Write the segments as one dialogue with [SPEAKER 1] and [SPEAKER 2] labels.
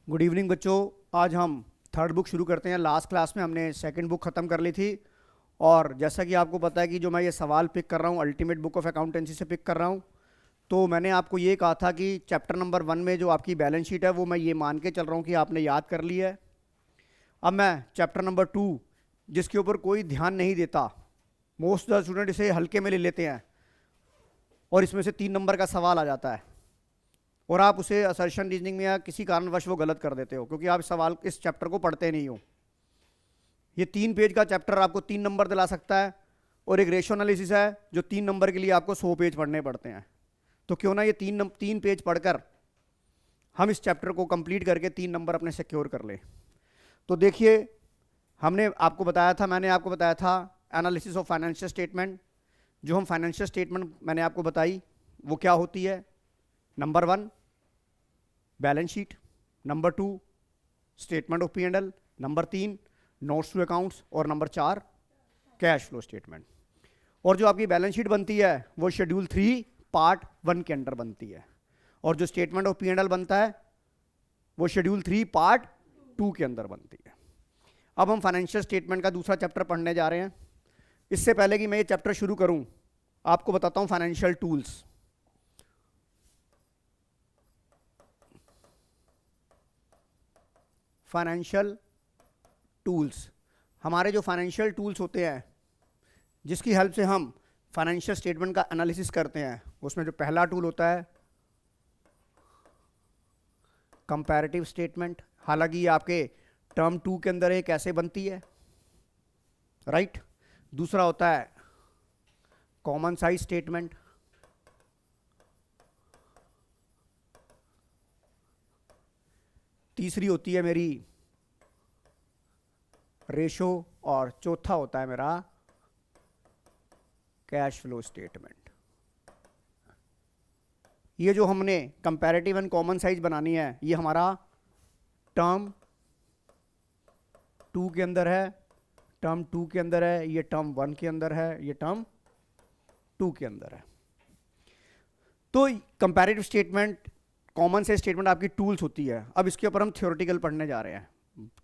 [SPEAKER 1] Good evening बच्चों। आज हम थर्ड बुक शुरू करते हैं। लास्ट क्लास में हमने सेकंड बुक ख़त्म कर ली थी और जैसा कि आपको पता है कि जो मैं ये सवाल पिक कर रहा हूँ अल्टीमेट बुक ऑफ अकाउंटेंसी से पिक कर रहा हूँ। तो मैंने आपको ये कहा था कि चैप्टर नंबर 1 में जो आपकी बैलेंस शीट है वो मैं ये मान के चल रहा हूँ कि आपने याद कर ली है। अब मैं चैप्टर नंबर 2 जिसके ऊपर कोई ध्यान नहीं देता, मोस्ट ऑफ द स्टूडेंट इसे हल्के में ले लेते हैं और इसमें से 3 नंबर का सवाल आ जाता है और आप उसे असर्शन रीजनिंग में या किसी कारणवश वो गलत कर देते हो क्योंकि आप सवाल इस चैप्टर को पढ़ते नहीं हो। ये 3 पेज का चैप्टर आपको 3 नंबर दिला सकता है और एक रेशो एनालिसिस है जो 3 नंबर के लिए आपको 100 पेज पढ़ने पड़ते हैं। तो क्यों ना ये 3 पेज पढ़कर हम इस चैप्टर को कंप्लीट करके 3 नंबर अपने सिक्योर कर लें। तो देखिए, मैंने आपको बताया था एनालिसिस ऑफ फाइनेंशियल स्टेटमेंट। जो हम फाइनेंशियल स्टेटमेंट मैंने आपको बताई वो क्या होती है। Number 1 balance sheet, number 2 statement of P&L, number 3 notes to accounts और नंबर 4 कैश फ्लो स्टेटमेंट। और जो आपकी बैलेंस शीट बनती है वो शेड्यूल 3 पार्ट 1 के अंडर बनती है और जो स्टेटमेंट ऑफ P&L बनता है वो शेड्यूल 3 पार्ट 2 के अंदर बनती है। अब हम फाइनेंशियल स्टेटमेंट का दूसरा चैप्टर पढ़ने जा रहे हैं। इससे पहले कि मैं ये चैप्टर शुरू करूं, आपको बताता हूं फाइनेंशियल टूल्स। फाइनेंशियल टूल्स हमारे जो फाइनेंशियल टूल्स होते हैं जिसकी हेल्प से हम फाइनेंशियल स्टेटमेंट का एनालिसिस करते हैं, उसमें जो पहला टूल होता है कंपैरेटिव स्टेटमेंट। हालांकि ये आपके टर्म 2 के अंदर है, कैसे बनती है, राइट। दूसरा होता है कॉमन साइज स्टेटमेंट। तीसरी होती है मेरी रेशो और चौथा होता है मेरा कैश फ्लो स्टेटमेंट। ये जो हमने कंपैरेटिव एंड कॉमन साइज बनानी है ये हमारा टर्म 2 के अंदर है, टर्म 2 के अंदर है, ये टर्म 1 के अंदर है, ये टर्म 2 के अंदर है। तो comparative statement, common size statement आपकी टूल्स होती है। अब इसके ऊपर हम थ्योरेटिकल पढ़ने जा रहे हैं।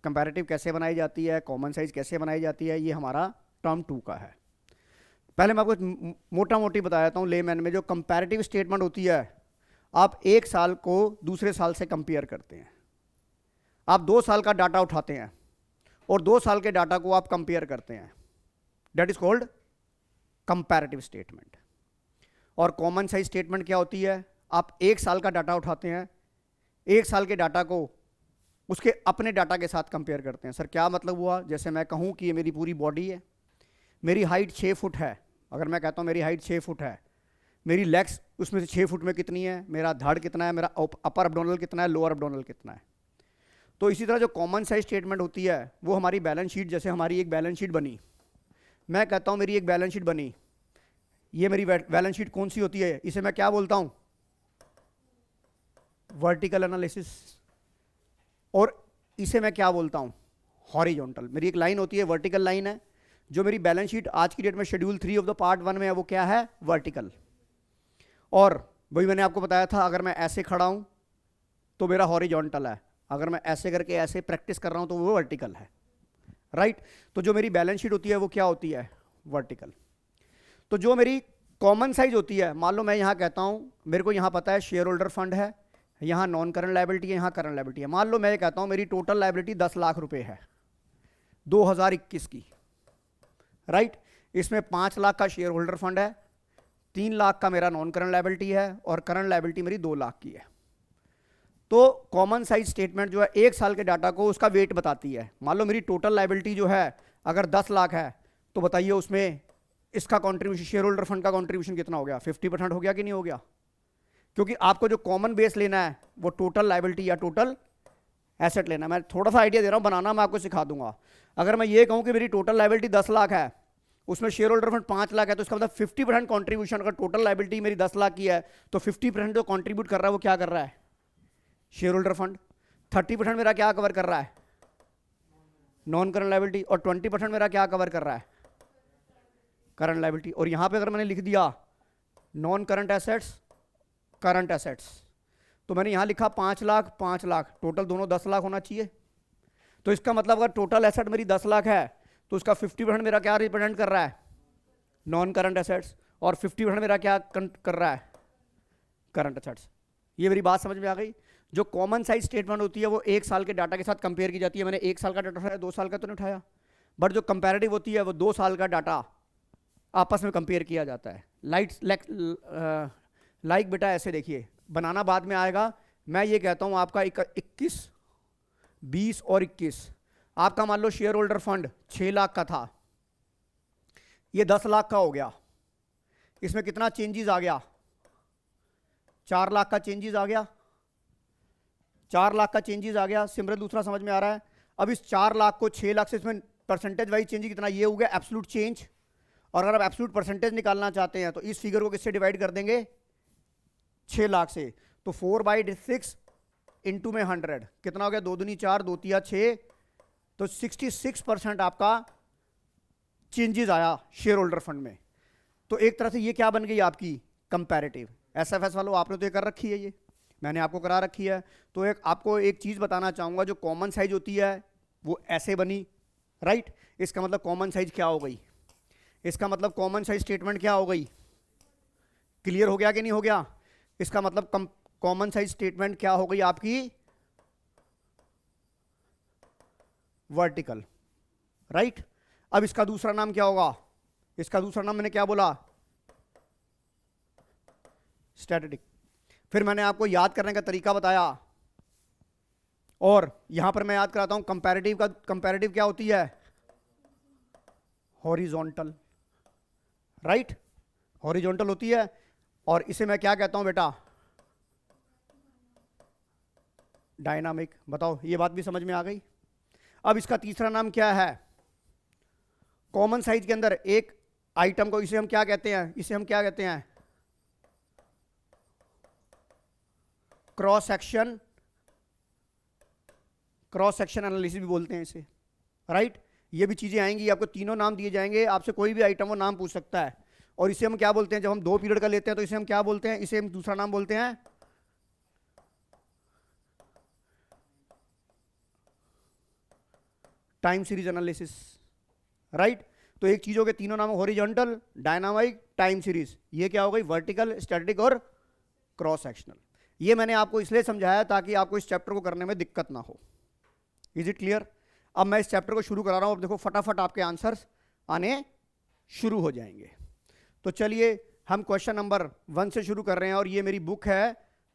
[SPEAKER 1] कंपैरेटिव कैसे बनाई जाती है, कॉमन साइज कैसे बनाई जाती है, ये हमारा टर्म 2 का है। पहले मैं आपको मोटा मोटी बता देता हूँ लेमैन में। जो कंपैरेटिव स्टेटमेंट होती है, आप एक साल को दूसरे साल से कंपेयर करते हैं। आप 2 साल का डाटा उठाते हैं और 2 साल के डाटा को आप कंपेयर करते हैं। That is called comparative statement. और कॉमन साइज स्टेटमेंट क्या होती है, आप 1 साल का डाटा उठाते हैं, 1 साल के डाटा को उसके अपने डाटा के साथ कंपेयर करते हैं। सर क्या मतलब हुआ, जैसे मैं कहूँ कि ये मेरी पूरी बॉडी है, मेरी हाइट 6 फुट है। अगर मैं कहता हूँ मेरी हाइट 6 फुट है, मेरी लेग्स उसमें से 6 फुट में कितनी है, मेरा धड़ कितना है, मेरा अपर एब्डोमिनल कितना है, लोअर एब्डोमिनल कितना है। तो इसी तरह जो कॉमन साइज स्टेटमेंट होती है वो हमारी बैलेंस शीट, जैसे हमारी एक बैलेंस शीट बनी, मैं कहता हूँ मेरी एक बैलेंस शीट बनी, ये मेरी बैलेंस शीट कौन सी होती है, इसे मैं क्या बोलता हूँ, वर्टिकल एनालिसिस। और इसे मैं क्या बोलता हूँ, हॉरिजॉन्टल। मेरी एक लाइन होती है, वर्टिकल लाइन है। जो मेरी बैलेंस शीट आज की डेट में शेड्यूल 3 ऑफ द पार्ट 1 में है वो क्या है, वर्टिकल। और वही मैंने आपको बताया था, अगर मैं ऐसे खड़ा हूं तो मेरा हॉरिजॉन्टल है, अगर मैं ऐसे करके ऐसे प्रैक्टिस कर रहा हूं तो वो वर्टिकल है, राइट। तो जो मेरी बैलेंस शीट होती है वो क्या होती है, वर्टिकल। तो जो मेरी कॉमन साइज होती है, मान लो मैं यहां कहता हूं, मेरे को यहां पता है शेयर होल्डर फंड है, यहां नॉन करंट लायबिलिटी है, यहां करंट लायबिलिटी है। मान लो मैं ये कहता हूं मेरी टोटल लायबिलिटी 10 लाख रुपए है 2021 की, राइट। इसमें 5 लाख का शेयर होल्डर फंड है, 3 लाख का मेरा नॉन करंट लायबिलिटी है और करंट लायबिलिटी मेरी 2 लाख की है। तो कॉमन साइज स्टेटमेंट जो है 1 साल के डाटा को उसका वेट बताती है। मान लो मेरी टोटल लायबिलिटी जो है अगर 10 लाख है तो बताइए उसमें इसका कॉन्ट्रीब्यूशन, शेयर होल्डर फंड का कॉन्ट्रीब्यूशन कितना हो गया, 50% हो गया कि नहीं हो गया। क्योंकि आपको जो कॉमन बेस लेना है वो टोटल लायबिलिटी या टोटल एसेट लेना है। मैं थोड़ा सा आइडिया दे रहा हूं, बनाना मैं आपको सिखा दूंगा। अगर मैं ये कहूं कि मेरी टोटल लायबिलिटी 10 लाख है, उसमें शेयर होल्डर फंड 5 लाख है, तो इसका मतलब 50% कॉन्ट्रीब्यूशन, अगर टोटल लायबिलिटी मेरी 10 लाख की है तो 50% जो कॉन्ट्रीब्यूट कर रहा है वो क्या कर रहा है, शेयर होल्डर फंड। 30% मेरा क्या कवर कर रहा है, नॉन करंट लायबिलिटी। और 20% मेरा क्या कवर कर रहा है, करंट लायबिलिटी। और यहां पे अगर मैंने लिख दिया non current assets, current assets, तो मैंने यहाँ लिखा 5 लाख 5 लाख, टोटल दोनों 10 लाख होना चाहिए। तो इसका मतलब अगर टोटल एसेट मेरी 10 लाख है तो उसका 50% मेरा क्या रिप्रेजेंट कर रहा है, नॉन करंट एसेट्स, और 50% मेरा क्या कर रहा है, करंट एसेट्स। ये मेरी बात समझ में आ गई। जो कॉमन साइज स्टेटमेंट होती है वो 1 साल के डाटा के साथ कंपेयर की जाती है। मैंने 1 साल का डाटा उठाया, 2 साल का तो नहीं उठाया। बट जो कंपैरेटिव होती है वो 2 साल का डाटा आपस में कंपेयर किया जाता है। लाइक बेटा ऐसे देखिए, बनाना बाद में आएगा। मैं ये कहता हूँ आपका 21, 20 और 21, आपका मान लो शेयर होल्डर फंड 6 लाख का था, ये 10 लाख का हो गया। इसमें कितना चेंजेस आ गया, 4 लाख का चेंजेस आ गया, 4 लाख का चेंजेस आ गया। सिमरन दूसरा समझ में आ रहा है। अब इस 4 लाख को 6 लाख से इसमें परसेंटेज वाइज चेंज कितना, ये हो गया एब्सोल्यूट चेंज। और अगर आप एब्सोल्यूट परसेंटेज निकालना चाहते हैं तो इस फिगर को किससे डिवाइड कर देंगे, 6 लाख से। तो 4/6 इंटू में 100 कितना हो गया, 2 दूनी 4, 2 तिया 6, तो 66% आपका चेंजेस आया शेयर होल्डर फंड में। तो एक तरह से ये क्या बन गई आपकी कंपैरेटिव। एसएफएस वालों आपने तो ये कर रखी है, ये मैंने आपको करा रखी है। तो आपको एक चीज बताना चाहूंगा, जो कॉमन साइज होती है वो ऐसे बनी, राइट। इसका मतलब कॉमन साइज क्या हो गई, इसका मतलब कॉमन साइज स्टेटमेंट क्या हो गई, क्लियर हो गया कि नहीं हो गया। इसका मतलब कॉमन साइज स्टेटमेंट क्या हो गई आपकी, वर्टिकल, राइट। अब इसका दूसरा नाम क्या होगा, इसका दूसरा नाम मैंने क्या बोला, स्टैटिक। फिर मैंने आपको याद करने का तरीका बताया, और यहां पर मैं याद कराता हूं कंपैरेटिव का। कंपैरेटिव क्या होती है, हॉरिजॉन्टल, राइट, हॉरिजॉन्टल होती है। और इसे मैं क्या कहता हूं बेटा, डायनामिक। बताओ ये बात भी समझ में आ गई। अब इसका तीसरा नाम क्या है, कॉमन साइज के अंदर एक आइटम को, इसे हम क्या कहते हैं, इसे हम क्या कहते हैं, cross section, cross section analysis भी बोलते हैं इसे, राइट। ये भी चीजें आएंगी, आपको तीनों नाम दिए जाएंगे, आपसे कोई भी आइटम वो नाम पूछ सकता है। और इसे हम क्या बोलते हैं, जब हम 2 पीरियड का लेते हैं तो इसे हम क्या बोलते हैं, इसे हम दूसरा नाम बोलते हैं टाइम सीरीज एनालिसिस, राइट। तो एक चीज हो गए तीनों नाम, हॉरिजॉन्टल, डायनामिक, टाइम सीरीज। ये क्या हो गई, वर्टिकल, स्टैटिक और क्रॉस सेक्शनल। ये मैंने आपको इसलिए समझाया ताकि आपको इस चैप्टर को करने में दिक्कत ना हो। Is it clear. अब मैं इस चैप्टर को शुरू करा रहा हूं। अब देखो फटाफट आपके आंसर्स आने शुरू हो जाएंगे। तो चलिए हम क्वेश्चन नंबर 1 से शुरू कर रहे हैं, और ये मेरी बुक है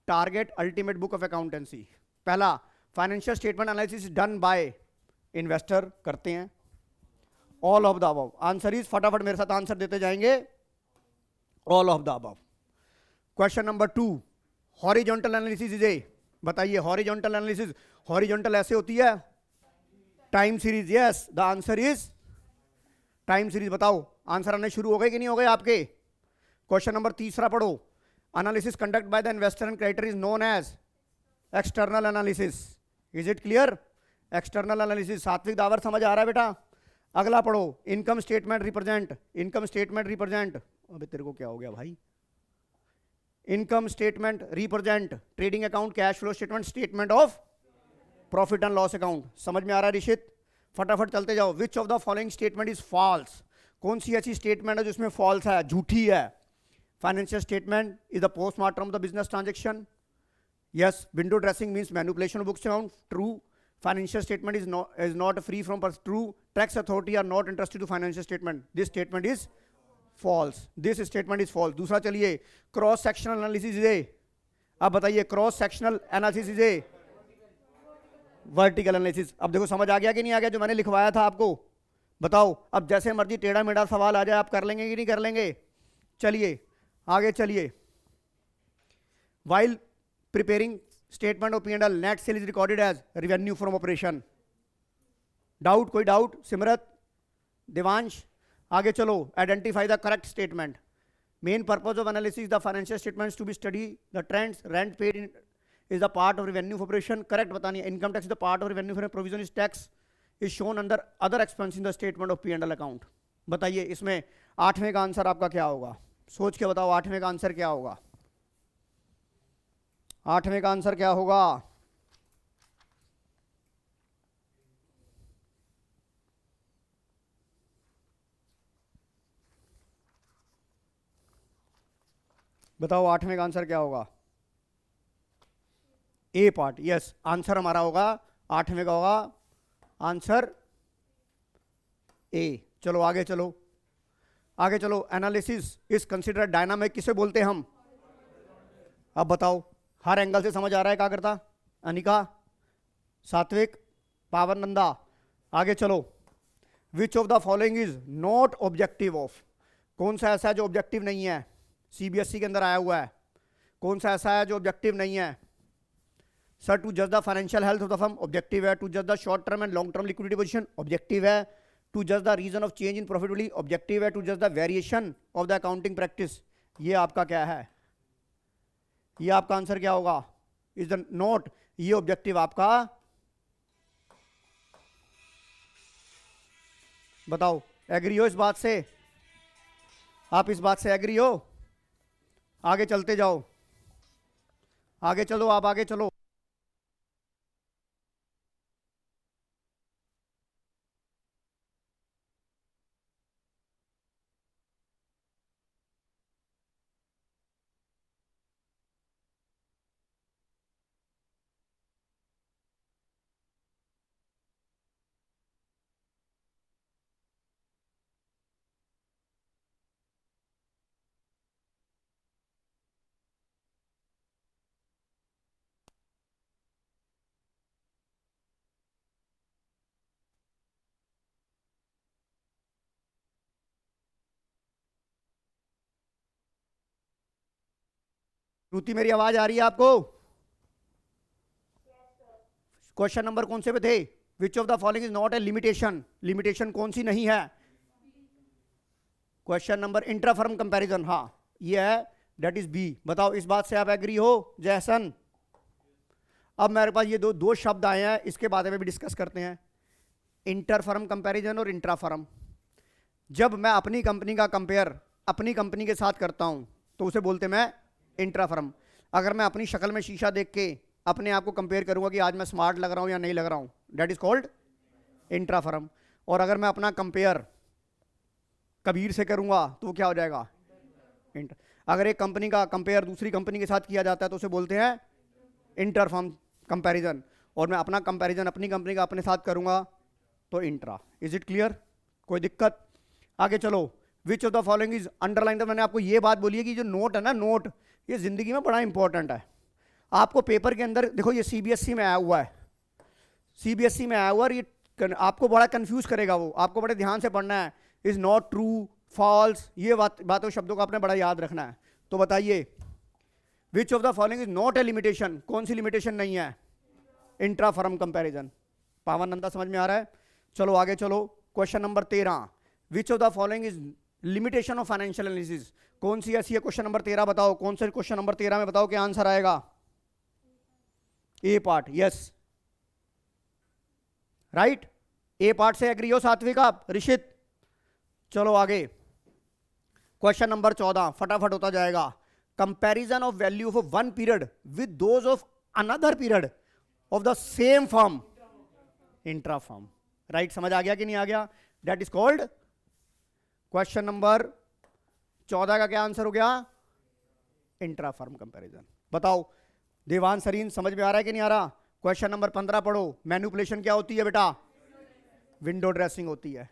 [SPEAKER 1] target ultimate book of accountancy. पहला, financial statement analysis done by investor करते हैं, all of the above. Answer is, फटाफट मेरे साथ आंसर देते जाएंगे, all of the above. Question number 2, horizontal analysis is A, बताइए हॉरिजॉन्टल एनालिसिस, हॉरिजॉन्टल ऐसे होती है, time series. Yes, the answer is time series. बताओ आंसर आने शुरू हो गए कि नहीं हो गए आपके। क्वेश्चन नंबर 3 पढ़ो, analysis conduct by the investor and creditor is known as external analysis. Is it clear, external analysis. Satvik Dawar समझ आ रहा है बेटा। अगला पढ़ो, income statement represent, income statement represent, अबे तेरे को क्या हो गया भाई, income statement represent trading account, cash flow statement, statement of profit and loss account. समझ में आ रहा है रिशित, फटाफट चलते जाओ। Which of the following statement is false, कौन सी ऐसी स्टेटमेंट है जिसमें फॉल्स है, झूठी है। Financial statement is the postmortem of the business transaction. Yes, window dressing means manipulation of books account, true. Financial statement is not free from true. Tax authority are not interested to financial statement. This statement is false. This statement is false. दूसरा चलिए, cross sectional analysis is ए। अब बताइए cross sectional analysis is A vertical analysis. अब देखो समझ आ गया कि नहीं आ गया जो मैंने लिखवाया था आपको। बताओ अब जैसे मर्जी टेढ़ा मेढ़ा सवाल आ जाए आप कर लेंगे कि नहीं कर लेंगे। चलिए आगे चलिए। While preparing statement of P&L, net sale is recorded as revenue from operation. Doubt, कोई डाउट, सिमरत, देवांश, आगे चलो। Identify the correct statement. Main purpose of analysis the financial statements to be study the trends, rent paid is the part of revenue operation, correct बतानी है। Income tax is the part of revenue for provision is tax is shown under other expense in the statement of P&L account. बताइए इसमें 8वें का answer आपका क्या होगा, सोच के बताओ 8वें का आंसर क्या होगा। 8वें का आंसर क्या होगा? बताओ 8वें का आंसर क्या होगा? ए पार्ट। यस, आंसर हमारा होगा 8वें का होगा आंसर ए। चलो आगे चलो, आगे चलो। एनालिसिस इज कंसिडर डायनामिक किसे बोलते हैं हम? अब बताओ, हर एंगल से समझ आ रहा है क्या करता? अनिका, सात्विक, पावन नंदा, आगे चलो। विच of the following is not objective of? कौन सा ऐसा है जो ऑब्जेक्टिव नहीं है? सीबीएसई के अंदर आया हुआ है। कौन सा ऐसा है जो ऑब्जेक्टिव नहीं है? सर, टू जज the financial health of the firm, objective है। टू जज the short term and long term liquidity position, objective है। टू जज the reason of change in profitability, objective है। टू जज the variation of the accounting practice, ये आपका क्या है? ये आपका आंसर क्या होगा? इज द नोट, ये ऑब्जेक्टिव आपका। बताओ, एग्री हो इस बात से? आप इस बात से एग्री हो? आगे चलते जाओ, आगे चलो, आप आगे चलो। श्रुति, मेरी आवाज आ रही है आपको? क्वेश्चन नंबर कौन से पे थे? विच of the following is not A limitation? Limitation कौन सी नहीं है? Question number intra firm comparison, हाँ ये है, दैट इज बी। बताओ, इस बात से आप एग्री हो जैसन? अब मेरे पास ये दो शब्द आए हैं, इसके बारे में भी डिस्कस करते हैं। इंटर फर्म कंपैरिजन और इंट्रा फर्म। जब मैं अपनी कंपनी का कंपेयर अपनी कंपनी के साथ करता हूं तो उसे बोलते मैं इंट्रा फर्म। अगर मैं अपनी शक्ल में शीशा देख के अपने आप को कंपेयर करूंगा कि आज मैं स्मार्ट लग रहा हूं या नहीं लग रहा हूं, that is called intra firm. और अगर मैं अपना कंपेयर कबीर से करूंगा तो क्या हो जाएगा? इंटर। अगर एक कंपनी का कंपेयर दूसरी कंपनी के साथ किया जाता है तो उसे बोलते हैं इंटर फर्म कंपैरिजन। और मैं अपना कंपैरिजन अपनी कंपनी का अपने साथ करूंगा तो इंट्रा। Is it clear? कोई दिक्कत? आगे चलो। विच of the following is underline? मैंने आपको ये बात बोली है कि जो नोट है ना, नोट ये जिंदगी में बड़ा इंपॉर्टेंट है। आपको पेपर के अंदर देखो, ये सीबीएसई में आया हुआ है, सीबीएसई में आया हुआ, और ये आपको बड़ा कंफ्यूज करेगा। वो आपको बड़े ध्यान से पढ़ना है। इज नॉट ट्रू, फॉल्स, ये बातों शब्दों को आपने बड़ा याद रखना है। तो बताइए, विच of the following is not A limitation? कौन सी लिमिटेशन नहीं है? Intra firm comparison. पावन नंदा, समझ में आ रहा है? चलो आगे चलो। Question number 13, which of the following is limitation of financial analysis? कौन सी ऐसी है? क्वेश्चन नंबर 13 बताओ, कौन से क्वेश्चन नंबर 13 में बताओ क्या आंसर आएगा? ए पार्ट। यस, राइट, ए पार्ट से एग्री हो सात्विक, आप, ऋषित? चलो आगे। क्वेश्चन नंबर 14 फटाफट होता जाएगा। Comparison of value of one period with those of another period of the same firm, intra firm. Right, समझ आ गया कि नहीं आ गया? That is called question number 14 का क्या आंसर हो गया? Intra firm comparison. बताओ देवान सरीन, समझ में आ रहा है कि नहीं आ रहा? क्वेश्चन नंबर 15 पढ़ो। मैनिपुलेशन क्या होती है बेटा? विंडो ड्रेसिंग होती है।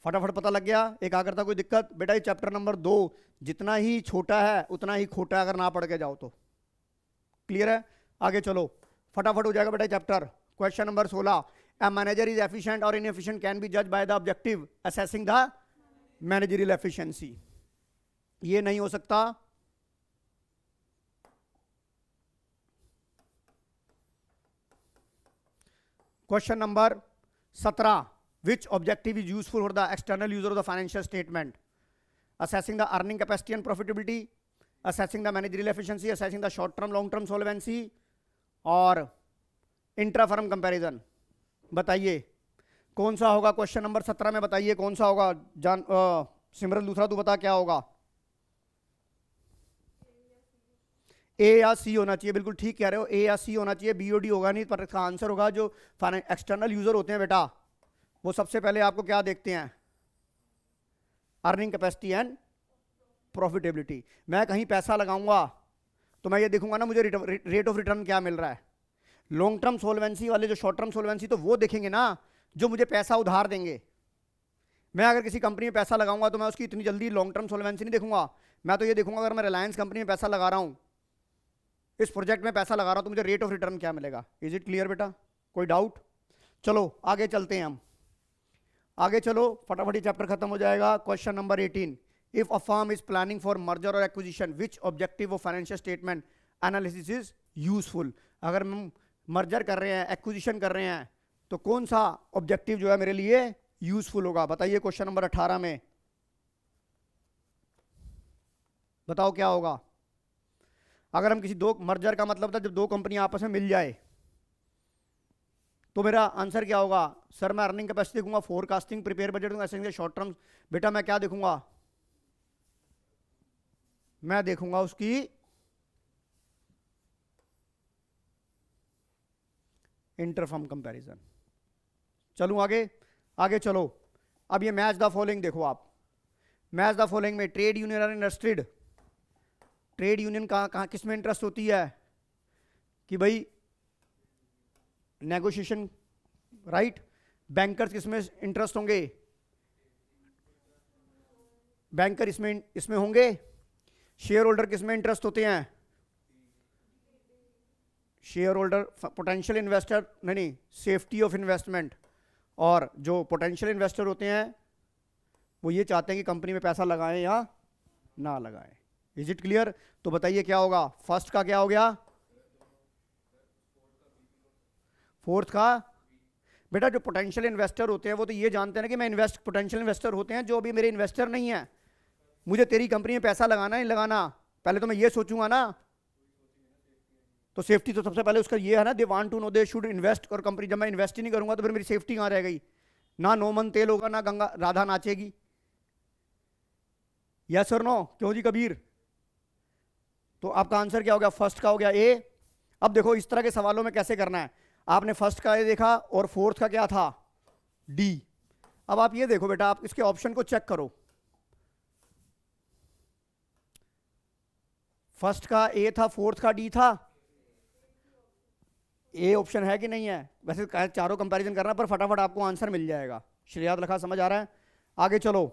[SPEAKER 1] फटाफट पता लग गया? एकाग्रता कोई दिक्कत? बेटा ये चैप्टर नंबर 2 जितना ही छोटा है उतना ही खोटा है, अगर ना पढ़ के जाओ तो। क्लियर है? आगे चलो, फटाफट हो जाएगा बेटा chapter. Question number 16, a manager is efficient or inefficient can be judged by the objective assessing the managerial efficiency। ये नहीं हो सकता। Question number 17, which objective is useful for the external user of the financial statement? Assessing the earning capacity and profitability, assessing the managerial efficiency, assessing the short term long term solvency, और intra firm comparison. बताइए कौन सा होगा? Question number 17 में बताइए कौन सा होगा? सिमरन दूसरा तू बता क्या होगा? ए या सी होना चाहिए, बिल्कुल ठीक कह रहे हो, ए या सी होना चाहिए, बीओडी होगा नहीं, पर इसका आंसर होगा जो एक्सटर्नल यूजर होते हैं बेटा, वो सबसे पहले आपको क्या देखते हैं, अर्निंग कैपेसिटी एंड प्रॉफिटेबिलिटी। मैं कहीं पैसा लगाऊंगा तो मैं ये देखूंगा ना मुझे रेट ऑफ रिटर्न क्या मिल रहा है। लॉन्ग टर्म सोल्वेंसी वाले जो शॉर्ट टर्म सोल्वेंसी तो वो देखेंगे ना जो मुझे पैसा उधार देंगे। मैं अगर किसी कंपनी में पैसा लगाऊंगा तो मैं उसकी इतनी जल्दी लॉन्ग टर्म सोल्वेंसी नहीं देखूंगा, मैं तो ये देखूंगा अगर मैं रिलायंस कंपनी में पैसा लगा रहा हूं, इस प्रोजेक्ट में पैसा लगा रहा हूं तो मुझे रेट ऑफ रिटर्न क्या मिलेगा। इज इट क्लियर बेटा, कोई डाउट? चलो आगे चलते हैं हम, आगे चलो फटाफट चैप्टर खत्म हो जाएगा। Question number 18, if a firm is planning for merger और acquisition which objective of financial statement analysis is useful. अगर हम मर्जर कर रहे हैं, एक्विजिशन कर रहे हैं, तो कौन सा ऑब्जेक्टिव जो है मेरे लिए यूजफुल होगा, बताइए। क्वेश्चन नंबर 18 में बताओ क्या होगा। अगर हम किसी दो मर्जर का मतलब था जब दो कंपनियां आपस में मिल जाए, तो मेरा आंसर क्या होगा। सर मैं अर्निंग कैपेसिटी देखूंगा, फोरकास्टिंग, प्रिपेयर बजट दूंगा, ऐसे शॉर्ट टर्म। बेटा मैं क्या देखूंगा, मैं देखूंगा उसकी इंटरफर्म कंपैरिजन। चलूं आगे, आगे चलो। अब ये मैच द फॉलोइंग देखो आप, मैच द फॉलोइंग में trade union are interested. Trade union कहां किस में इंटरेस्ट होती है कि भाई नेगोशिएशन, राइट। बैंकर्स किस में इंटरेस्ट होंगे, बैंकर इसमें होंगे। शेयर होल्डर किस में इंटरेस्ट होते हैं, शेयर होल्डर। पोटेंशियल इन्वेस्टर नहीं, सेफ्टी ऑफ इन्वेस्टमेंट। और जो पोटेंशियल इन्वेस्टर होते हैं वो ये चाहते हैं कि कंपनी में पैसा लगाएं या ना लगाएं। Is it clear? तो बताइए क्या होगा, फर्स्ट का क्या हो गया, फोर्थ का। बेटा जो पोटेंशियल इन्वेस्टर होते हैं वो तो ये जानते हैं ना कि मैं पोटेंशियल इन्वेस्टर होते हैं जो अभी मेरे इन्वेस्टर नहीं है, मुझे तेरी कंपनी में पैसा लगाना नहीं लगाना, पहले तो मैं ये सोचूंगा ना। तो सेफ्टी तो सबसे पहले उसका ये है ना, they want to know, they should invest. और कंपनी जब मैं इन्वेस्ट ही नहीं करूंगा तो फिर मेरी सेफ्टी कहां रह गई, ना नो मन तेल होगा, ना गंगा राधा नाचेगी। यस और नो, क्यों जी कबीर? तो आपका आंसर क्या हो गया, फर्स्ट का हो गया ए। अब देखो इस तरह के सवालों में कैसे करना है, आपने फर्स्ट का ए देखा और फोर्थ का क्या था, डी। अब आप ये देखो बेटा, आप इसके ऑप्शन को चेक करो। फर्स्ट का ए था, फोर्थ का डी था। ए ऑप्शन है कि नहीं है? वैसे चारों कंपैरिजन करना, पर फटाफट आपको आंसर मिल जाएगा। श्रेयाद लखा समझ आ रहा है? आगे चलो,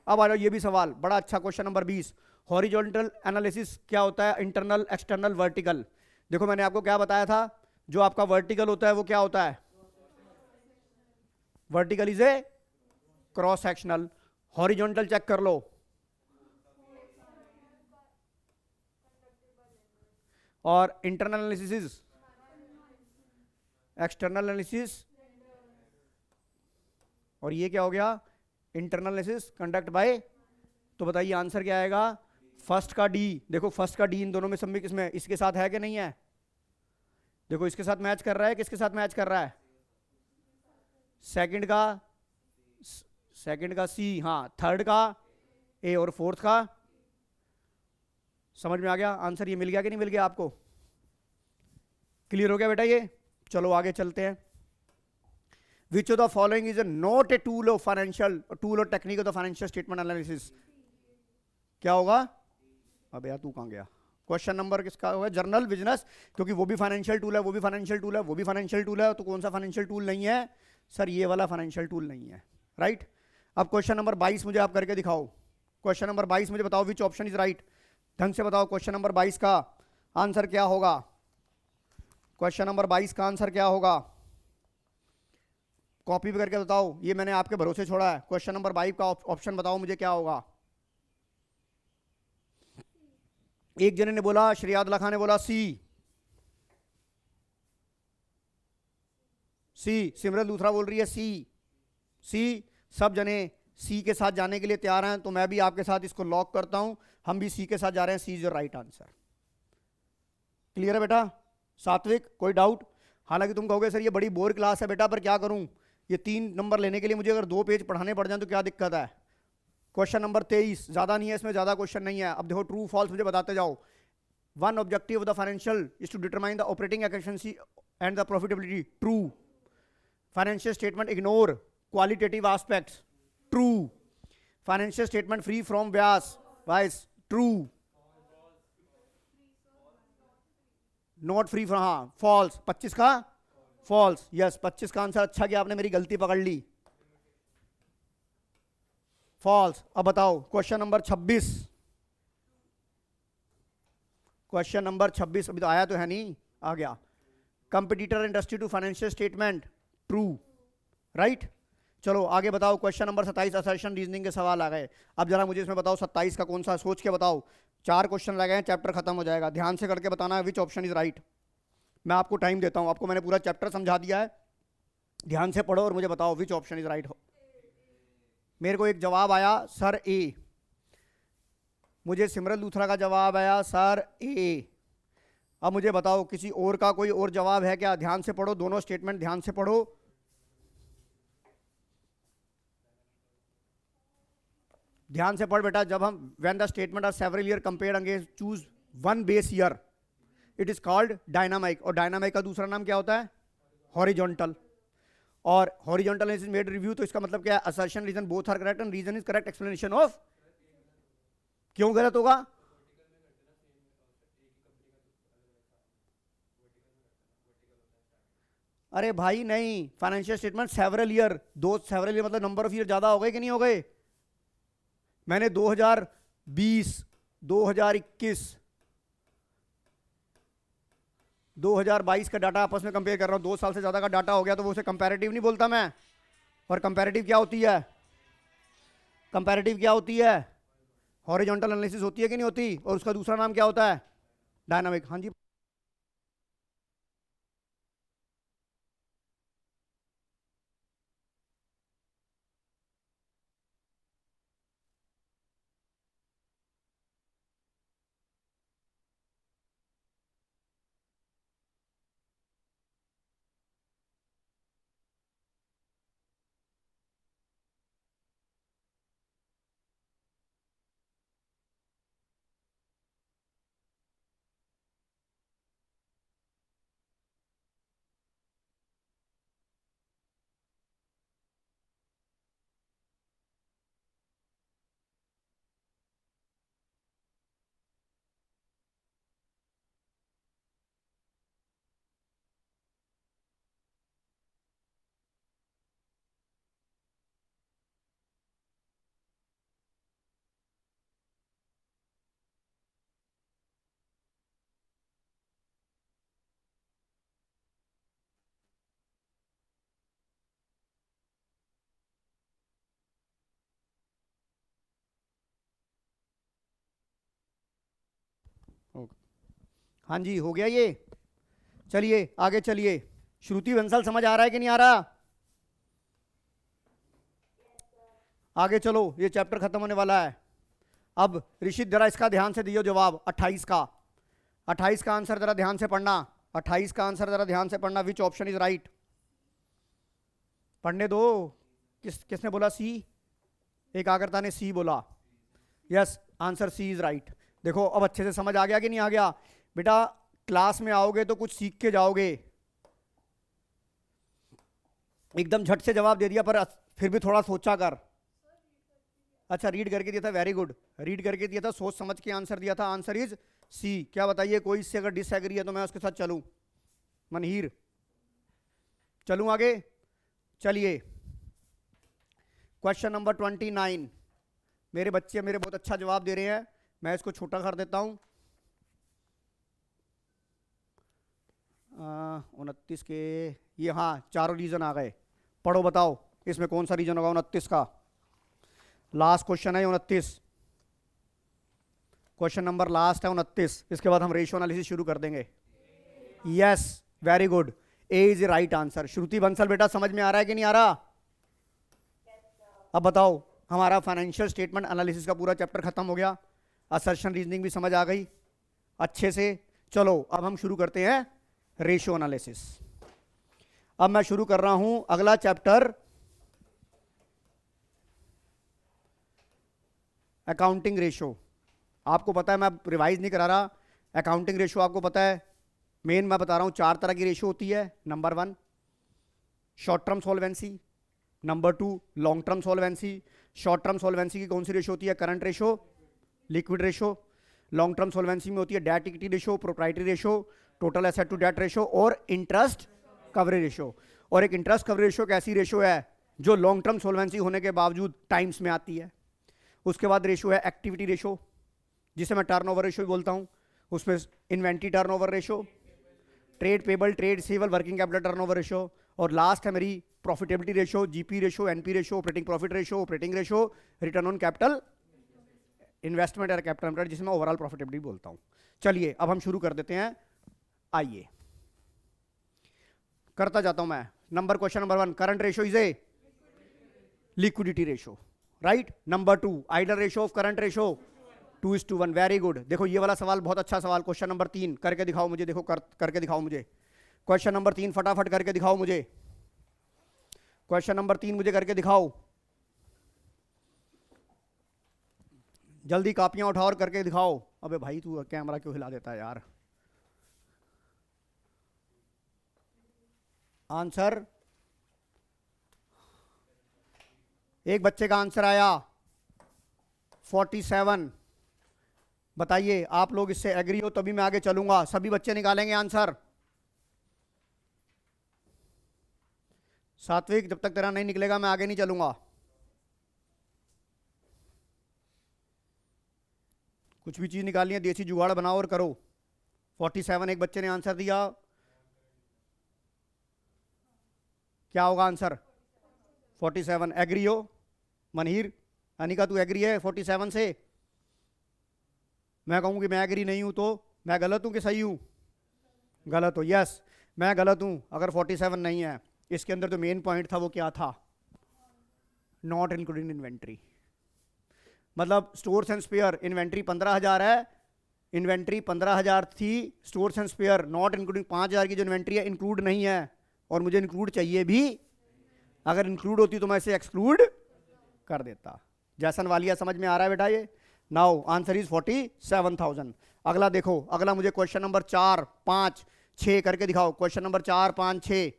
[SPEAKER 1] अब आ जाओ ये भी सवाल बड़ा अच्छा, क्वेश्चन नंबर 20, हॉरिजॉन्टल एनालिसिस क्या होता है, इंटरनल, एक्सटर्नल, वर्टिकल। देखो मैंने आपको क्या बताया था, जो आपका वर्टिकल होता है वो क्या होता है, vertical is a cross sectional. Horizontal check कर लो, और इंटरनल एनालिसिस, एक्सटर्नल एनालिसिस, और ये क्या हो गया, इंटरनल एनालिसिस कंडक्ट बाय। तो बताइए आंसर क्या आएगा, फर्स्ट का डी। देखो फर्स्ट का डी इन दोनों में सब में किसमें, इसके साथ है कि नहीं है? देखो इसके साथ मैच कर रहा है, किसके साथ मैच कर रहा है, सेकंड का सी, हाँ, थर्ड का ए और फोर्थ का। समझ में आ गया आंसर, ये मिल गया कि नहीं मिल गया आपको, क्लियर हो गया बेटा ये? चलो आगे चलते हैं। Which of the following is not a tool of financial, tool और technique of the financial statement analysis. क्या होगा, अब यार तू कहां गया, क्वेश्चन नंबर किसका होगा, जर्नल बिजनेस, क्योंकि वो भी फाइनेंशियल टूल है, वो भी फाइनेंशियल टूल है, वो भी फाइनेंशियल टूल है, तो कौन सा फाइनेंशियल टूल नहीं है सर, ये वाला फाइनेंशियल टूल नहीं है, राइट। अब क्वेश्चन नंबर 22 मुझे आप करके दिखाओ, क्वेश्चन नंबर 22 मुझे बताओ विच ऑप्शन इज राइट, ढंग से बताओ क्वेश्चन नंबर 22 का आंसर क्या होगा, क्वेश्चन नंबर 22 का आंसर क्या होगा, कॉपी भी करके बताओ, ये मैंने आपके भरोसे छोड़ा है। क्वेश्चन नंबर 22 का ऑप्शन बताओ मुझे क्या होगा। एक जने ने बोला, श्रेयाद लखा ने बोला सी, सिमरन दूसरा बोल रही है सी। सब जने सी के साथ जाने के लिए तैयार हैं, तो मैं भी आपके साथ इसको लॉक करता हूं, हम भी सी के साथ जा रहे हैं, C is your right answer. Clear है बेटा? सात्विक, कोई डाउट? हालांकि तुम कहोगे सर ये बड़ी बोर क्लास है बेटा, पर क्या करूं, ये 3 नंबर लेने के लिए मुझे अगर 2 पेज पढ़ाने पड़ जाए तो क्या दिक्कत है। क्वेश्चन नंबर 23, ज्यादा नहीं है इसमें, ज्यादा क्वेश्चन नहीं है। अब देखो ट्रू फॉल्स मुझे बताते जाओ। One objective of the financial is to determine the operating efficiency and the profitability, true. Financial statement ignore qualitative aspects, true. Financial statement free from bias, vice, true. Not free from, हाँ false. 25 का false, yes 25 का answer अच्छा किया आपने, मेरी गलती पकड़ ली, false. अब बताओ क्वेश्चन नंबर 26, क्वेश्चन नंबर 26 अभी तो आया तो है नहीं, आ गया। Competitor industry to financial statement, true, right. चलो आगे बताओ, क्वेश्चन नंबर 27 असर्शन रीजनिंग के सवाल आ गए। अब जरा मुझे इसमें बताओ 27 का कौन सा, सोच के बताओ। 4 क्वेश्चन लगे हैं, चैप्टर खत्म हो जाएगा, ध्यान से करके बताना विच ऑप्शन इज राइट। मैं आपको टाइम देता हूं, आपको मैंने पूरा चैप्टर समझा दिया है, ध्यान से पढ़ो और मुझे बताओ विच ऑप्शन इज राइट। मेरे को एक जवाब आया सर ए, मुझे सिमरन लूथरा का जवाब आया सर ए। अब मुझे बताओ किसी और का कोई और जवाब है क्या? ध्यान से पढ़ो, दोनों स्टेटमेंट ध्यान से पढ़ो। ध्यान से पढ़ बेटा, जब हम when the statement are several year compared against choose one base year, it is called dynamic. और डायनामिक का दूसरा नाम क्या होता है? हॉरिजॉन्टल। और हॉरिजॉन्टल एनालिसिस मेड रिव्यू, तो इसका मतलब क्या है? Assertion reason both are correct and reason is correct explanation of. क्यों गलत होगा? अरे भाई नहीं, फाइनेंशियल स्टेटमेंट सेवरल ईयर, दो सेवरल ईयर मतलब नंबर ऑफ ईयर ज्यादा हो गए कि नहीं हो गए? मैंने 2020, 2021, 2022 का डाटा आपस में कंपेयर कर रहा हूं, 2 साल से ज्यादा का डाटा हो गया तो वो उसे कंपैरेटिव नहीं बोलता मैं। और कंपैरेटिव क्या होती है? कंपैरेटिव क्या होती है? हॉरिजॉन्टल एनालिसिस होती है कि नहीं होती? और उसका दूसरा नाम क्या होता है? डायनामिक। हाँ जी। ओके। हाँ जी, हो गया ये। चलिए आगे चलिए। श्रुति बंसल समझ आ रहा है कि नहीं आ रहा? आगे चलो, ये चैप्टर खत्म होने वाला है। अब ऋषित जरा इसका ध्यान से दियो जवाब, 28 का। 28 का आंसर जरा ध्यान से पढ़ना, 28 का आंसर जरा ध्यान से पढ़ना, विच ऑप्शन इज राइट। पढ़ने दो। किसने बोला सी? एक आगरता ने सी बोला। Yes, answer C is right. देखो अब अच्छे से समझ आ गया कि नहीं आ गया? बेटा क्लास में आओगे तो कुछ सीख के जाओगे, एकदम झट से जवाब दे दिया पर फिर भी थोड़ा सोचा कर। अच्छा रीड करके दिया था, वेरी गुड, रीड करके दिया था, सोच समझ के आंसर दिया था। Answer is C. क्या बताइए, कोई इससे अगर डिसएग्री है तो मैं उसके साथ चलूं? मनहीर, चलूं आगे? चलिए क्वेश्चन नंबर 29। मेरे बच्चे मेरे बहुत अच्छा जवाब दे रहे हैं, मैं इसको छोटा कर देता हूं। 29 के ये, हाँ चारों रीजन आ गए। पढ़ो बताओ इसमें कौन सा रीजन होगा 29 का? लास्ट क्वेश्चन है 29, क्वेश्चन नंबर लास्ट है 29। इसके बाद हम रेशियो एनालिसिस शुरू कर देंगे। Yes, very good, A is right answer. Shruti Bansal बेटा समझ में आ रहा है कि नहीं आ रहा? अब बताओ, हमारा फाइनेंशियल स्टेटमेंट एनालिसिस का पूरा चैप्टर खत्म हो गया, असर्शन रीजनिंग भी समझ आ गई अच्छे से। चलो अब हम शुरू करते हैं रेशियो एनालिसिस। अब मैं शुरू कर रहा हूं अगला चैप्टर, अकाउंटिंग रेशियो। आपको पता है मैं रिवाइज नहीं करा रहा, अकाउंटिंग रेशियो आपको पता है, मेन मैं बता रहा हूँ 4 तरह की रेशियो होती है। Number 1 short term solvency, number 2 long term solvency. Short term solvency की कौन सी रेशियो होती है? Current ratio, liquid ratio. Long term solvency में होती है debt equity ratio, proprietary ratio, total asset to debt ratio और इंटरेस्ट कवरेज रेशियो। और एक इंटरेस्ट कवरेज रेशियो एक ऐसी रेशियो है जो लॉन्ग टर्म सॉल्वेंसी होने के बावजूद टाइम्स में आती है। उसके बाद रेशियो है एक्टिविटी रेशियो, जिसे मैं टर्नओवर रेशियो बोलता हूँ। उसमें inventory turnover ratio, trade payable, trade receivable, working capital turnover ratio, और लास्ट है मेरी profitability ratio, GP ratio, NP ratio, operating profit ratio, operating ratio, return on capital investment और capital employed, जिसमें overall profitability बोलता हूं। चलिए अब हम शुरू कर देते हैं। आइए करता जाता हूं मैं। Question number 1, current ratio is a liquidity ratio, right. Number 2 ideal ratio of current ratio 2:1। Very good. देखो ये वाला सवाल बहुत अच्छा सवाल। क्वेश्चन नंबर 3 करके दिखाओ मुझे। देखो करके दिखाओ मुझे। क्वेश्चन नंबर 3 फटाफट करके दिखाओ मुझे। क्वेश्चन नंबर 3 मुझे करके दिखाओ। जल्दी कॉपियां उठाओ और करके दिखाओ। अबे भाई तू कैमरा क्यों हिला देता है यार। आंसर, एक बच्चे का आंसर आया 47। बताइए आप लोग इससे एग्री हो तभी मैं आगे चलूंगा। सभी बच्चे निकालेंगे आंसर। सात्विक, जब तक तेरा नहीं निकलेगा मैं आगे नहीं चलूंगा। कुछ भी चीज निकालनी है देसी जुगाड़ बनाओ और करो। 47 एक बच्चे ने आंसर दिया। क्या होगा आंसर? 47। एग्री हो मनहीर? अनिका तू एग्री है 47 से? मैं कहूँ कि मैं एग्री नहीं हूं तो मैं गलत हूं कि सही हूं? गलत हो। यस मैं गलत हूं अगर 47 नहीं है। इसके अंदर जो मेन पॉइंट था वो क्या था? Not including inventory. मतलब स्टोर्स एंड स्पेयर इन्वेंट्री 15,000 है, इन्वेंट्री 15,000 थी, stores and spare not including 5,000 की जो इन्वेंट्री है इंक्लूड नहीं है, और मुझे इंक्लूड चाहिए भी। अगर इंक्लूड होती तो मैं इसे एक्सक्लूड कर देता। जैसन वालिया समझ में आ रहा है बेटा ये? Now answer is 47,000। अगला देखो, अगला मुझे क्वेश्चन नंबर 4, 5, 6 करके दिखाओ। Question number 4, 5, 6।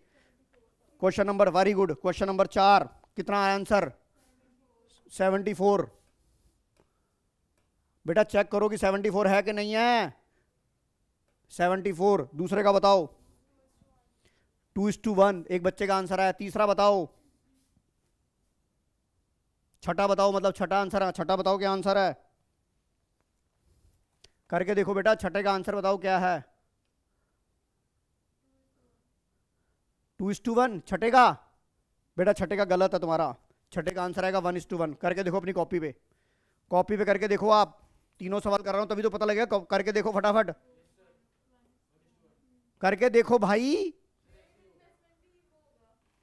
[SPEAKER 1] Question number, very good. Question number 4 कितना है आंसर? 74। बेटा चेक करो कि 74 है कि नहीं है। 74। दूसरे का बताओ। 2:1 एक बच्चे का आंसर है। तीसरा बताओ। छठा बताओ, मतलब छठा आंसर है। छठा बताओ क्या आंसर है? करके देखो बेटा, छठे का आंसर बताओ क्या है। 2:1 छठे का? बेटा छठे का गलत है तुम्हारा। छठे का आंसर आएगा 1:1। करके देखो अपनी कॉपी पे। कॉपी पे करके देखो। आप तीनों सवाल कर रहा हूं तभी तो पता लगेगा। करके देखो फटाफट। करके देखो भाई।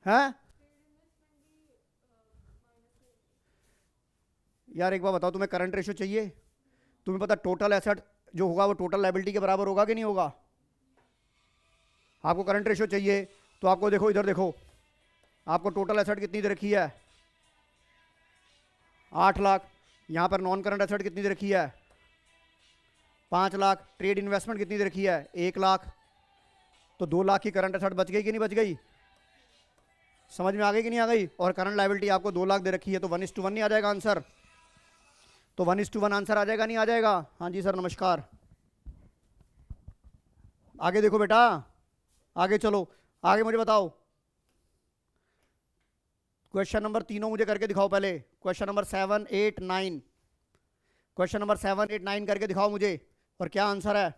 [SPEAKER 1] हैं यार एक बार बताओ, तुम्हें करंट रेशियो चाहिए? तुम्हें पता टोटल एसेट जो होगा वो टोटल लायबिलिटी के बराबर होगा कि नहीं होगा? आपको करंट रेशियो चाहिए तो आपको देखो, इधर देखो। आपको टोटल एसेट कितनी दे रखी है? 8 लाख। यहां पर नॉन करंट एसेट कितनी दे रखी है? 5 लाख। ट्रेड इन्वेस्टमेंट कितनी दे रखी है? 1 लाख। तो 2 लाख की करंट एसेट बच गई कि नहीं बच गई? समझ में आ गई कि नहीं आ गई? और करंट लायबिलिटी आपको 2 लाख दे रखी है, तो 1:1 नहीं आ जाएगा आंसर? तो 1:1 आंसर आ जाएगा नहीं आ जाएगा? हाँ जी सर नमस्कार। आगे देखो बेटा, आगे चलो। आगे मुझे बताओ। क्वेश्चन नंबर तीनों मुझे करके दिखाओ पहले। Question number 7, 8, 9। क्वेश्चन नंबर 7, 8, 9 करके दिखाओ मुझे, और क्या आंसर है?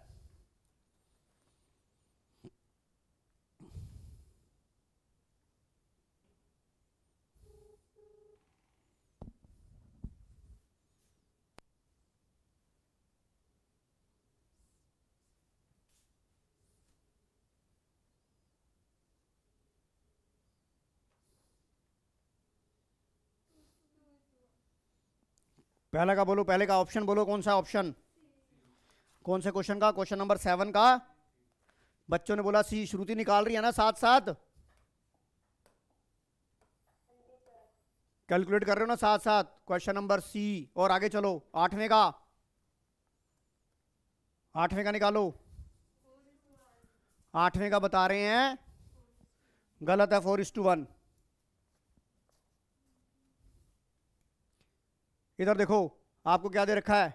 [SPEAKER 1] पहले का बोलो, पहले का ऑप्शन बोलो। कौन सा ऑप्शन? कौन से क्वेश्चन का? क्वेश्चन नंबर 7 का। बच्चों ने बोला सी। श्रुति निकाल रही है ना साथ साथ? कैलकुलेट कर रहे हो ना साथ साथ? Question number C. और आगे चलो 8वें का। आठवें का निकालो। आठवें का बता रहे हैं गलत है, 4:1। इधर देखो, आपको क्या दे रखा है,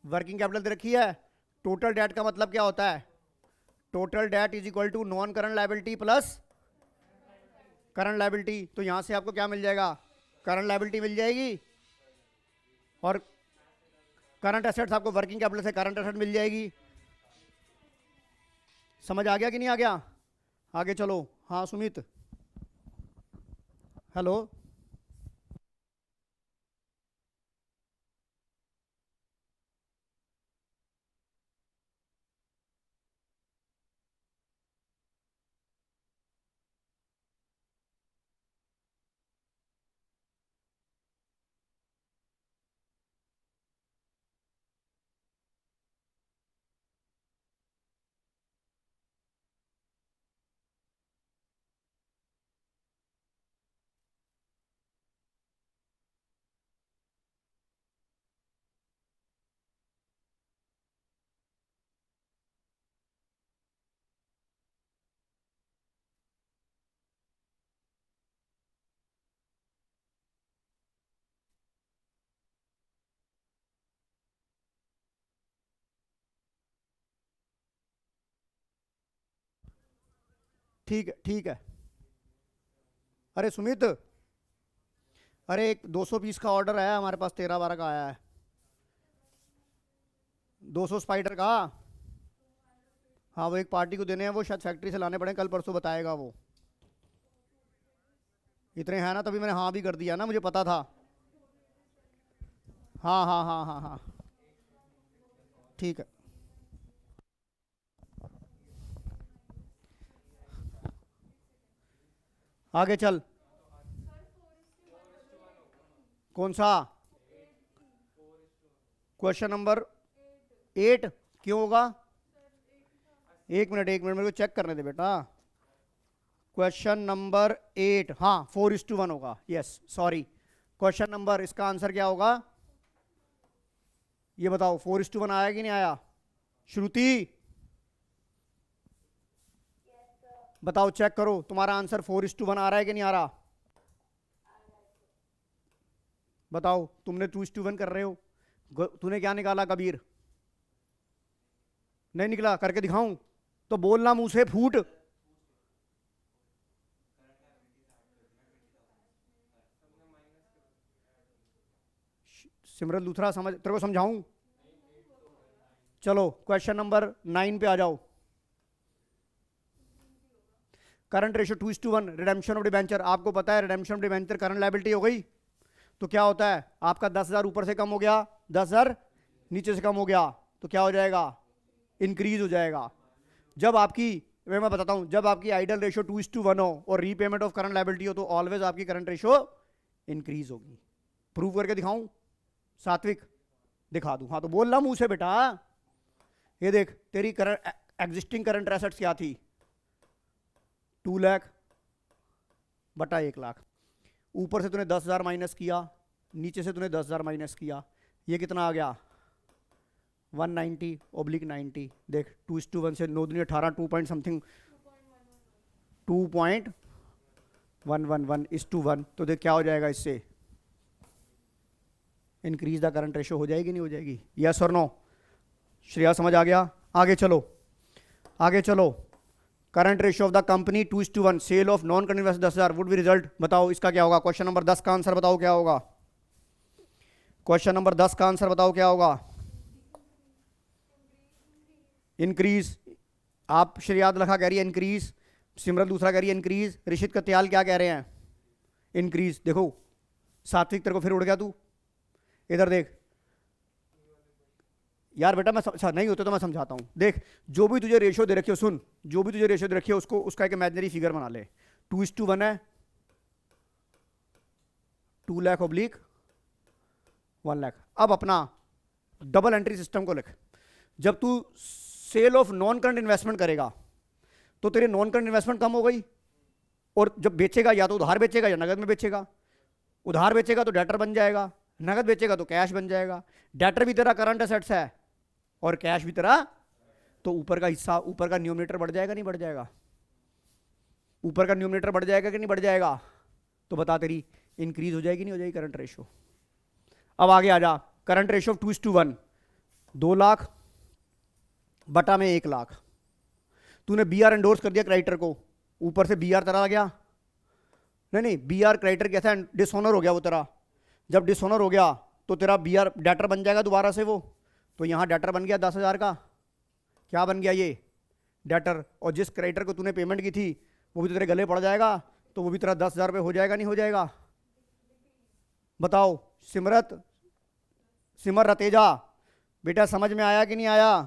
[SPEAKER 1] वर्किंग कैपिटल दे रखी है। टोटल डेट का मतलब क्या होता है, total debt is equal to non current liability plus current liability. तो यहां से आपको क्या मिल जाएगा, करंट लायबिलिटी मिल जाएगी, और करंट एसेट्स आपको वर्किंग कैपिटल से करंट एसेट मिल जाएगी। समझ आ गया कि नहीं आ गया? आगे चलो। हाँ सुमित, हेलो। ठीक है ठीक है। अरे सुमित, अरे एक 200 पीस का ऑर्डर आया हमारे पास, 13-12 का आया है, 200 स्पाइडर का। हाँ वो एक पार्टी को देने हैं, वो शायद फैक्ट्री से लाने पड़े, कल परसों बताएगा वो। इतने हैं ना, तभी मैंने हाँ भी कर दिया ना, मुझे पता था। हाँ हाँ हाँ हाँ हाँ, ठीक है। आगे चल। कौन सा? क्वेश्चन नंबर 8 क्यों होगा? एक मिनट एक मिनट, मेरे को चेक करने दे बेटा। क्वेश्चन नंबर 8, हाँ 4:1 होगा, यस सॉरी। क्वेश्चन नंबर, इसका आंसर क्या होगा ये बताओ, 4:1 आया कि नहीं आया? श्रुति बताओ, चेक करो तुम्हारा आंसर 4:1 आ रहा है कि नहीं आ रहा? बताओ, तुमने 2:1 कर रहे हो, तूने क्या निकाला कबीर? नहीं निकला, करके दिखाऊं? तो बोलना मुंह से फूट। सिमरन दूसरा समझ, तेरे को समझाऊं? चलो क्वेश्चन नंबर 9 पे आ जाओ। Current ratio 2:1, redemption of debenture. आपको पता है redemption of debenture current liability हो गई, तो क्या होता है आपका 10,000 ऊपर से कम हो गया, 10,000 नीचे से कम हो गया, तो क्या हो जाएगा, इंक्रीज हो जाएगा। जब आपकी, मैं बताता हूं, जब आपकी आइडल रेशियो 2:1 हो और रीपेमेंट ऑफ करंट लायबिलिटी हो, तो ऑलवेज आपकी करंट रेशियो इंक्रीज होगी। प्रूव करके दिखाऊं सात्विक? दिखा दूं? हाँ तो बोल रहा मुंह से बेटा। ये देख, तेरी करंट एग्जिस्टिंग करंट एसेट्स क्या थी, 2 लाख बटा 1 लाख। ऊपर से तूने 10,000 माइनस किया, नीचे से तूने 10,000 माइनस किया, ये कितना आ गया, 190/90। देख 2:1 से 9 दूनी 18, 2 पॉइंट समथिंग, 2.111:1। तो देख क्या हो जाएगा इससे, इंक्रीज द करंट रेशियो हो जाएगी नहीं हो जाएगी? यस और नो? श्रेया समझ आ गया? आगे चलो, आगे चलो। Current ratio of the company 2:1, sale of non current investment 10,000 would be result. बताओ इसका क्या होगा? क्वेश्चन नंबर 10 का आंसर बताओ क्या होगा? क्वेश्चन नंबर 10 का आंसर बताओ क्या होगा? इंक्रीज। आप श्रेयाद लखा कह रही है इंक्रीज, सिमरन दूसरा कह रही है इंक्रीज, ऋषित कत्याल क्या कह रहे हैं, इंक्रीज। देखो सात्विक तेरे को फिर उड़ गया तू, इधर देख यार बेटा, मैं नहीं होते तो मैं समझाता हूं। देख जो भी तुझे रेशियो दे रखी हो, सुन, जो भी तुझे रेशियो दे रखी है उसको, उसका एक इमेजिनरी फिगर बना ले। 2:1 है, 2 लाख ऑब्लिक 1 लाख। अब अपना डबल एंट्री सिस्टम को लिख। जब तू sale of non current investment करेगा तो तेरे नॉन करंट इन्वेस्टमेंट कम हो गई, और जब बेचेगा या तो उधार बेचेगा या नगद में बेचेगा। उधार बेचेगा तो डेटर बन जाएगा, नगद बेचेगा तो कैश बन जाएगा। डेटर भी तेरा करंट एसेट्स है, और कैश भी तेरा, तो ऊपर का हिस्सा, ऊपर का न्यूमरेटर बढ़ जाएगा नहीं बढ़ जाएगा? ऊपर का न्यूमरेटर बढ़ जाएगा कि नहीं बढ़ जाएगा? तो बता तेरी इंक्रीज हो जाएगी नहीं हो जाएगी करंट रेशो? अब आगे आ जा, करंट रेशो 2:1, 2 लाख बटा में 1 लाख। तूने बी आर एंडोर्स कर दिया क्रेडिटर को, ऊपर से बी आर तेरा आ गया, नहीं बी आर क्रेडिटर कैसा डिसऑनर हो गया वो तेरा। जब डिसऑनर हो गया तो तेरा बी आर डेटर बन जाएगा दोबारा से वो, तो यहां डेटर बन गया 10,000 का, क्या बन गया ये डेटर। और जिस क्रेडिटर को तूने पेमेंट की थी वो भी तो तेरे गले पड़ जाएगा, तो वो भी तेरा 10,000 रुपये हो जाएगा नहीं हो जाएगा? बताओ सिमर रतेजा, बेटा समझ में आया कि नहीं आया?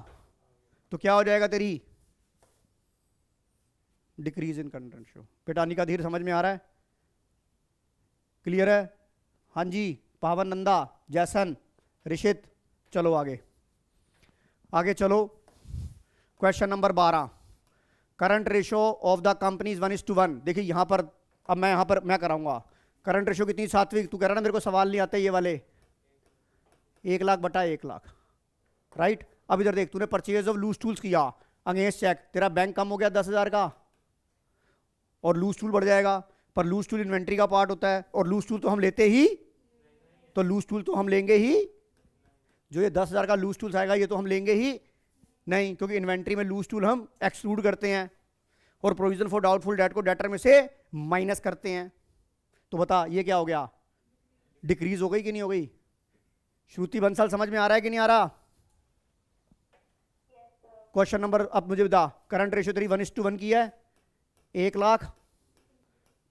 [SPEAKER 1] तो क्या हो जाएगा तेरी डिक्रीज इन करंट रेशियो। बेटा अनिका धीर समझ में आ रहा है? क्लियर है? हाँ जी, पावन नंदा, जैसन, ऋषित, चलो आगे आगे चलो। Question number 12, current ratio of the companies 1:1। देखिए यहां पर, अब मैं यहां पर मैं कराऊंगा करंट रेशो कितनी सात्विक, तू कह रहा ना मेरे को सवाल नहीं आते ये वाले, 1 लाख बटा 1 लाख, राइट। अब इधर देख, तूने परचेज ऑफ लूज टूल्स किया अगेंस्ट चेक, तेरा बैंक कम हो गया 10,000 का, और लूज टूल बढ़ जाएगा, पर लूज टूल इन्वेंट्री का पार्ट होता है, और लूज टूल तो हम लेते ही, तो लूज टूल तो हम लेंगे ही, जो ये 10,000 का लूज टूल्स आएगा ये तो हम लेंगे ही नहीं, क्योंकि इन्वेंट्री में लूज टूल हम एक्सक्लूड करते हैं, और प्रोविजन फॉर डाउटफुल डेट को डेटर में से माइनस करते हैं। तो बता ये क्या हो गया, डिक्रीज हो गई कि नहीं हो गई? श्रुति बंसल समझ में आ रहा है कि नहीं आ रहा? क्वेश्चन नंबर, अब मुझे बता, करंट रेशियो तेरी 1:1 की है, 1 लाख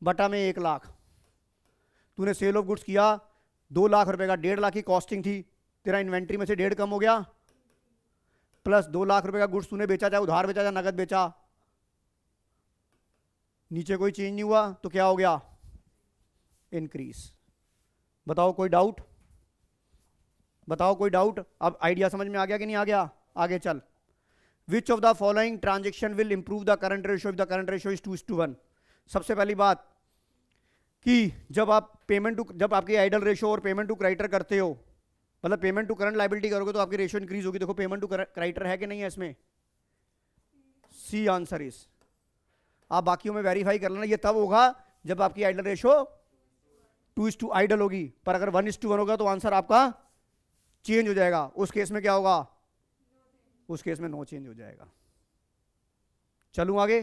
[SPEAKER 1] बटा में 1 लाख। तूने सेल ऑफ गुड्स किया 2 लाख रुपए का, 1.5 लाख की कॉस्टिंग थी, तेरा इन्वेंट्री में से 1.5 कम हो गया, प्लस 2 लाख रुपए का गुड्स तूने बेचा, चाहे उधार बेचा चाहे नगद बेचा, नीचे कोई चेंज नहीं हुआ, तो क्या हो गया, इंक्रीज। बताओ कोई डाउट, बताओ कोई डाउट? अब आइडिया समझ में आ गया कि नहीं आ गया? आगे चल। विच of the following transaction will improve the current ratio if the current ratio is 2:1? सबसे पहली बात कि जब आप पेमेंट टू, जब आपकी आइडल रेशियो और पेमेंट टू क्रेडिटर करते हो, मतलब पेमेंट टू करंट लायबिलिटी करोगे तो आपकी रेशियो इंक्रीज होगी। देखो पेमेंट टू क्रेडिटर है कि नहीं है इसमें? C answer is. आप बाकियों में वेरीफाई कर लेना, ये तब होगा जब आपकी आइडल रेशियो 2:2 आइडल होगी, पर अगर 1:1 होगा तो आंसर आपका चेंज हो जाएगा। उस केस में क्या होगा? उस केस में नो चेंज हो जाएगा। चलूं आगे,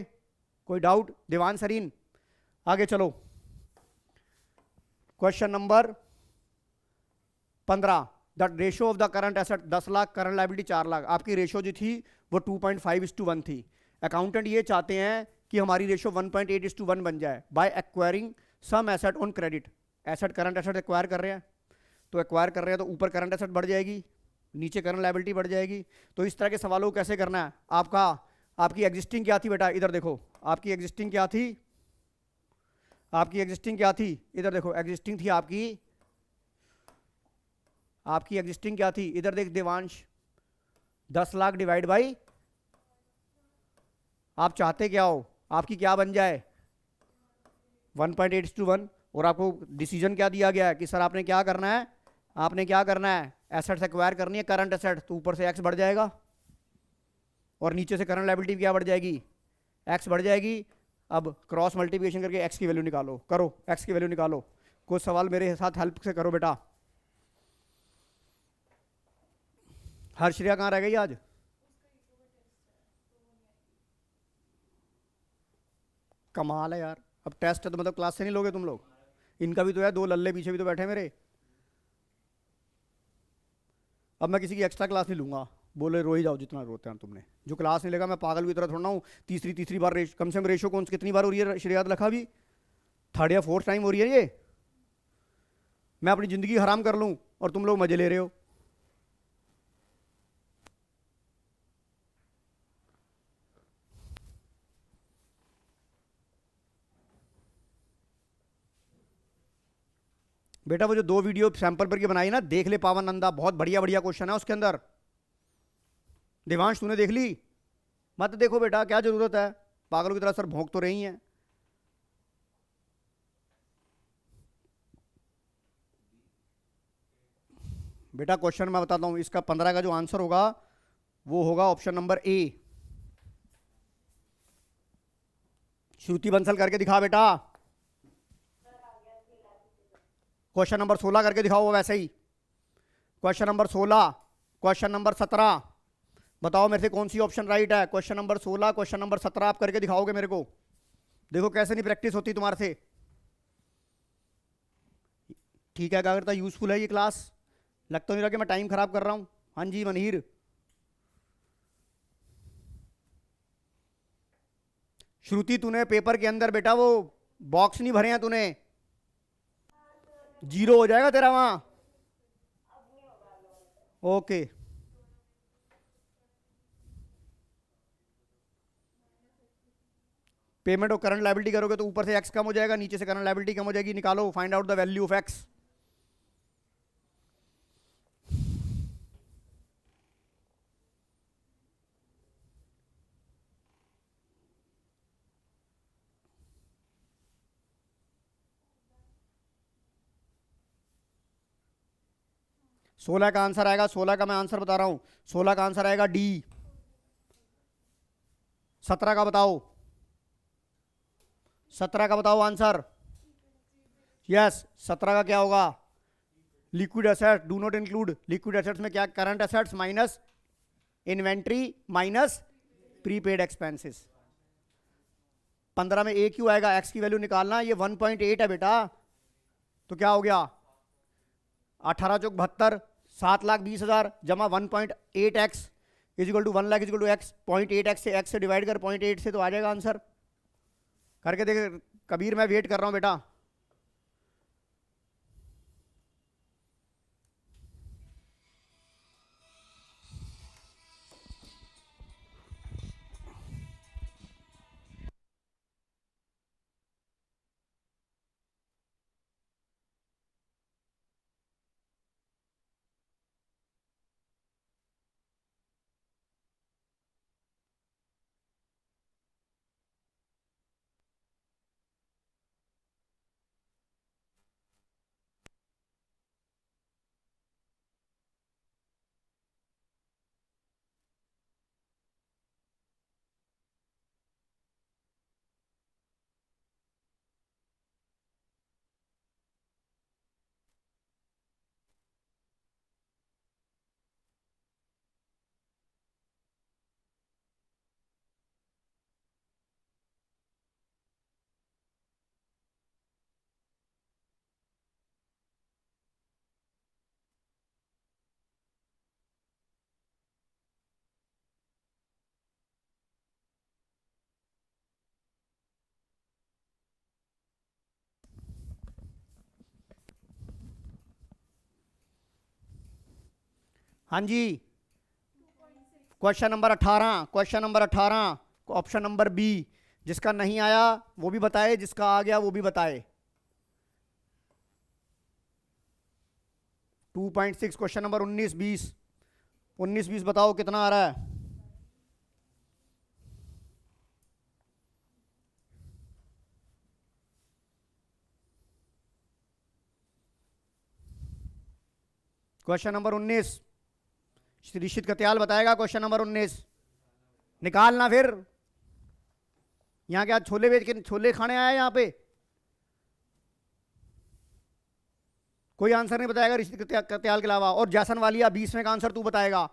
[SPEAKER 1] कोई डाउट? देवान सरीन आगे चलो। Question number 15, the ratio of the current asset 10 lakh, current liability 4 lakh. आपकी रेशियो जो थी वो 2.5:1 थी। अकाउंटेंट ये चाहते हैं कि हमारी रेशियो 1.8:1 बन जाए by acquiring some asset on credit. Asset, current asset acquire कर रहे हैं, तो एक्वायर कर रहे हैं तो ऊपर करंट एसेट बढ़ जाएगी, नीचे करंट लायबिलिटी बढ़ जाएगी। तो इस तरह के सवालों को कैसे करना है? आपकी एग्जिस्टिंग क्या थी बेटा? इधर देखो, आपकी एग्जिस्टिंग क्या थी? आपकी एग्जिस्टिंग क्या थी? इधर देखो, एग्जिस्टिंग थी आपकी एग्जिस्टिंग क्या थी? इधर देख देवांश, 10 लाख डिवाइड बाई, आप चाहते क्या हो? आपकी क्या बन जाए? 1.8:1। और आपको डिसीजन क्या दिया गया है कि सर आपने क्या करना है? आपने क्या करना है? एसेट्स एक्वायर करनी है, करंट एसेट, तो ऊपर से एक्स बढ़ जाएगा और नीचे से करंट लायबिलिटी क्या बढ़ जाएगी? एक्स बढ़ जाएगी। अब क्रॉस मल्टीप्लिकेशन करके एक्स की वैल्यू निकालो, करो एक्स की वैल्यू निकालो। कुछ सवाल मेरे साथ हेल्प से करो बेटा। हर्षरिया कहाँ रह गई आज? कमाल है यार, अब टेस्ट है तो मतलब क्लास से नहीं लोगे तुम लोग? इनका भी तो है, 2 लल्ले पीछे भी तो बैठे मेरे। अब मैं किसी की एक्स्ट्रा क्लास नहीं लूंगा, बोले रो ही जाओ जितना रोते हैं तुमने। जो क्लास नहीं लेगा, मैं पागल की तरह थोड़ा ना हूँ। तीसरी बार कम से कम रेशो कौन कितनी बार हो रही है श्रेयाद लखा भी? 3rd या 4th टाइम हो रही है ये। मैं अपनी जिंदगी हराम कर लूँ और तुम लोग मजे ले रहे हो। बेटा वो जो 2 वीडियो सैंपल पर की बनाई ना, देख ले पावन नंदा, बहुत बढ़िया बढ़िया क्वेश्चन है उसके अंदर। देवांश तूने देख ली? मत देखो बेटा, क्या जरूरत है, पागलों की तरह सर भौंक तो रही हैं। बेटा क्वेश्चन मैं बताता हूं, इसका 15 का जो आंसर होगा वो होगा ऑप्शन नंबर ए। श्रुति बंसल करके दिखा बेटा। क्वेश्चन नंबर 16 करके दिखाओ वो वैसे ही। क्वेश्चन नंबर 16, क्वेश्चन नंबर 17, बताओ मेरे से कौन सी ऑप्शन राइट है। क्वेश्चन नंबर 16, क्वेश्चन नंबर 17 आप करके दिखाओगे मेरे को। देखो कैसे नहीं प्रैक्टिस होती तुम्हारे से। ठीक है, क्या करता, यूजफुल है ये क्लास। लग तो नहीं रहा कि मैं टाइम खराब कर रहा हूं। हाँ जी मनहीर। श्रुति तूने पेपर के अंदर बेटा वो बॉक्स नहीं भरे हैं तूने, जीरो हो जाएगा तेरा वहां। ओके। पेमेंट और करंट लायबिलिटी करोगे तो ऊपर से एक्स कम हो जाएगा, नीचे से करंट लायबिलिटी कम हो जाएगी। निकालो, find out the value of x. सोलह का आंसर आएगा, 16 का मैं आंसर बता रहा हूं, 16 का आंसर आएगा डी। 17 का बताओ, 17 का बताओ आंसर। यस, 17 का क्या होगा? Liquid asset do not include. Liquid assets में क्या? Current assets minus inventory minus prepaid expenses. 15 में ए क्यू आएगा, एक्स की वैल्यू निकालना। ये 1.8 है बेटा, तो क्या हो गया? 18 चौक 72, 7,20,000 जमा 1.8 X is equal to 1 lakh is equal to X. 0.8 X से डिवाइड कर 0.8 से, तो आ जाएगा आंसर। करके देख कबीर, मैं वेट कर रहा हूं बेटा। हाँ जी, question number 18, question number 18, option number B. जिसका नहीं आया वो भी बताए, जिसका आ गया वो भी बताए। 2.6, क्वेश्चन नंबर 19 20, 19 20 बताओ कितना आ रहा है। क्वेश्चन नंबर 19 श्रीशित कत्याल बताएगा। क्वेश्चन नंबर 19 निकालना फिर। यहां क्या छोले बेच के छोले खाने आया यहां पे? कोई आंसर नहीं बताएगा ऋषित कत्याल के अलावा। और जैसन वालिया 20वें का आंसर तू बताएगा।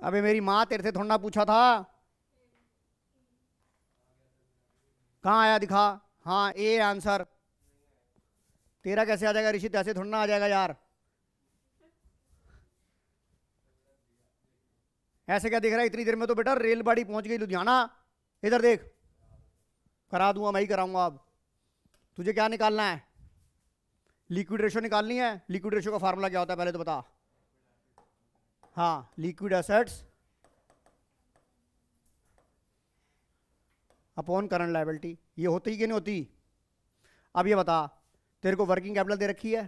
[SPEAKER 1] अबे मेरी माँ तेरे से थोड़ा ना पूछा था। कहाँ आया दिखा। हाँ ए आंसर। तेरा कैसे आ जाएगा ऋषित? ऐसे थोड़ा ना आ जाएगा यार। ऐसे क्या देख रहा है? इतनी देर में तो बेटा रेल गाड़ी पहुंच गई लुधियाना। इधर देख, करा दूंगा, मैं ही कराऊंगा। अब तुझे क्या निकालना है? लिक्विड रेशो निकालनी है। लिक्विड रेशो का फार्मूला क्या होता है पहले तो बता। हाँ, liquid assets upon current liability. ये होती कि नहीं होती? अब ये बता, तेरे को वर्किंग कैपिटल दे रखी है,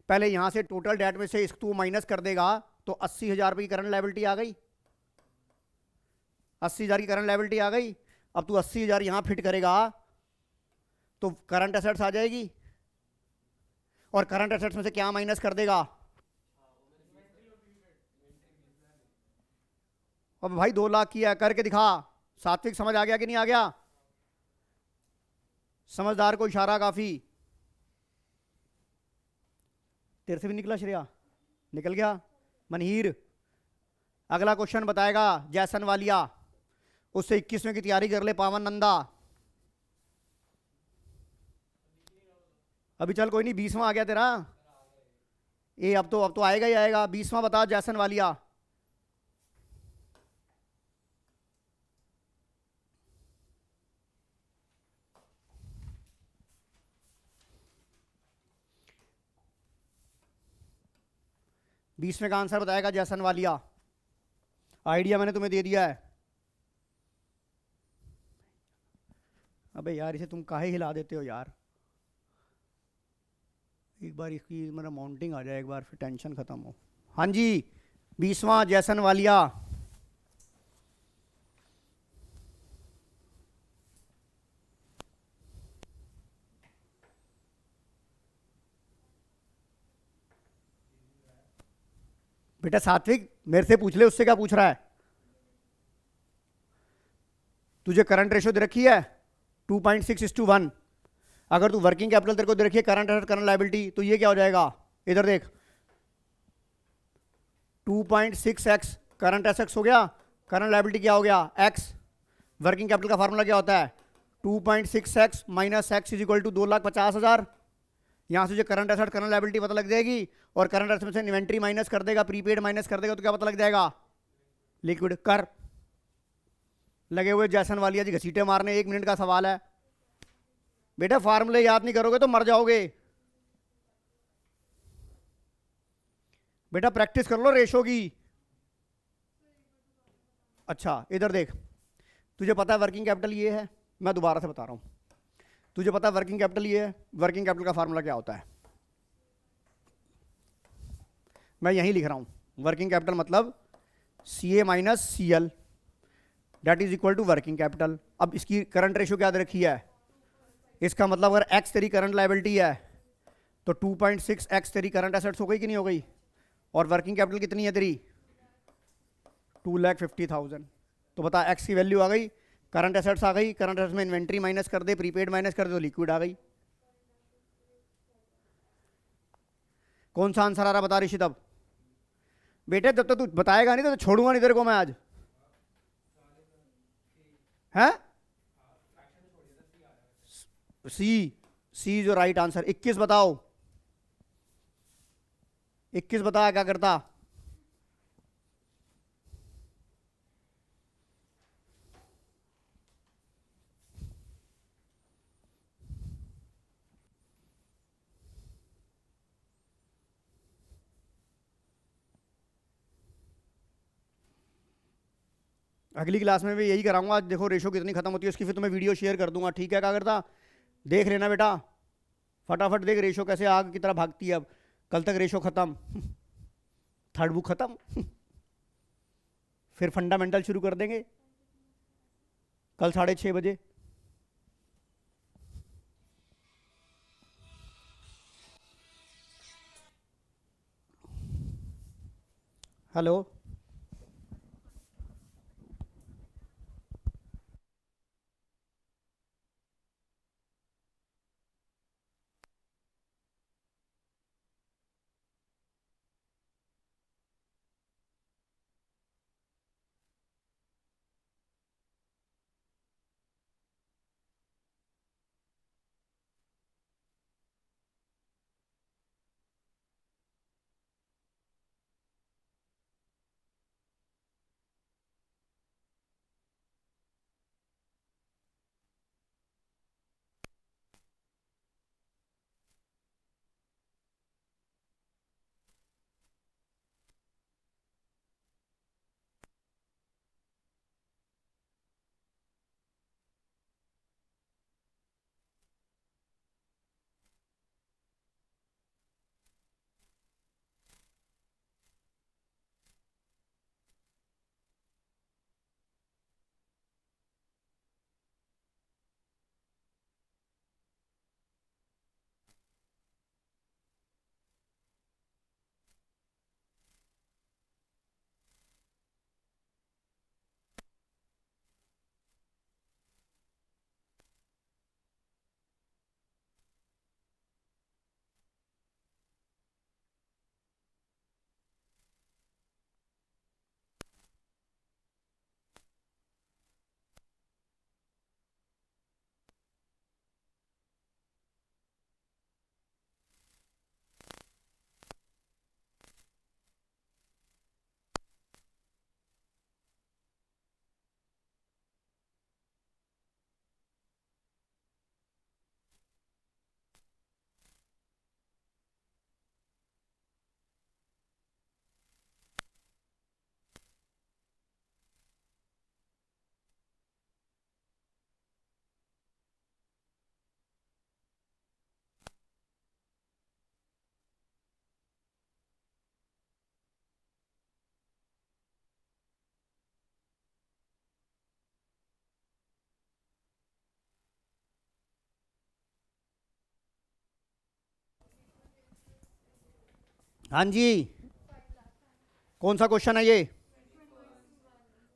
[SPEAKER 1] पहले यहां से टोटल डेट में से इसको तू माइनस कर देगा तो 80,000 रुपये की करंट लायबिलिटी आ गई। 80,000 की करंट लायबिलिटी आ गई। अब तू 80,000 यहां फिट करेगा तो करंट एसेट्स आ जाएगी, और करंट एसेट्स में से क्या माइनस कर देगा? अब भाई 2 लाख किया करके दिखा। सात्विक समझ आ गया कि नहीं आ गया? समझदार को इशारा काफी। तेरे से भी निकला श्रेया? निकल गया। मनहीर अगला क्वेश्चन बताएगा जैसन वालिया, उससे 21वें की तैयारी कर ले पावन नंदा। अभी चल कोई नहीं, 20वां आ गया तेरा। ये अब तो आएगा ही आएगा। 20वां बता जैसन वालिया। बीसवें का आंसर बताएगा जैसन वालिया। आइडिया मैंने तुम्हें दे दिया है। अबे यार इसे तुम काहे हिला देते हो यार? एक बार इसकी मेरा माउंटिंग आ जाए एक बार, फिर टेंशन खत्म हो। हाँ जी, 20वां जैसन वालिया। बेटा सात्विक मेरे से पूछ ले, उससे क्या पूछ रहा है? तुझे करंट रेशो दे रखी है 2.6:1। अगर तू वर्किंग कैपिटल तेरे को दे रखी है करंट एसेट करंट लायबिलिटी, तो ये क्या हो जाएगा? इधर देख, 2.6x करंट एसेट्स हो गया, करंट लायबिलिटी क्या हो गया? x। वर्किंग कैपिटल का फार्मूला क्या होता है? 2.6x minus X is equal to 2,50,000। यहां से तुझे करंट एसेट करंट लायबिलिटी पता लग जाएगी, और करंट एसेट में से इन्वेंट्री माइनस कर देगा, प्रीपेड माइनस कर देगा, तो क्या पता लग जाएगा? लिक्विड। कर। लगे हुए जैसन वालिया जी घसीटे मारने, 1 मिनट का सवाल है। बेटा फार्मूले याद नहीं करोगे तो मर जाओगे। बेटा प्रैक्टिस कर लो रेशो की। अच्छा इधर देख, तुझे पता है वर्किंग कैपिटल ये है, मैं दोबारा से बता रहा हूं। तुझे पता है वर्किंग कैपिटल ये है, वर्किंग कैपिटल का फार्मूला क्या होता है? मैं यहीं लिख रहा हूं। वर्किंग कैपिटल मतलब C A minus C L, debt is equal to working capital. अब इसकी करंट रेशियो क्या दे रखी है? इसका मतलब अगर एक्स तेरी करंट लायबिलिटी है तो 2.6x तेरी करंट एसेट्स हो गई कि नहीं हो गई? और वर्किंग कैपिटल कितनी है तेरी? 2,50,000। तो बता एक्स की वैल्यू आ गई, करंट एसेट्स आ गई, करंट एसेट्स में इन्वेंट्री माइनस कर दे, प्रीपेड माइनस कर दे, तो लिक्विड आ गई। कौन सा आंसर आ रहा बता ऋषि तब? बेटे जब तक तू बताएगा नहीं तो छोड़ूंगा नहीं तेरे को मैं आज। है सी, सी जो राइट आंसर। 21 बताओ, 21 बता क्या करता? अगली क्लास में भी यही कराऊंगा। आज देखो रेशो कितनी खत्म होती है उसकी, फिर तुम्हें वीडियो शेयर कर दूंगा, ठीक है? क्या करता, देख लेना बेटा, फटाफट देख रेशो कैसे आग की तरह भागती है। अब कल तक रेशो खत्म, थर्ड बुक खत्म, फिर फंडामेंटल शुरू कर देंगे कल 6:30 बजे। हेलो। हाँ जी, कौन सा क्वेश्चन है ये?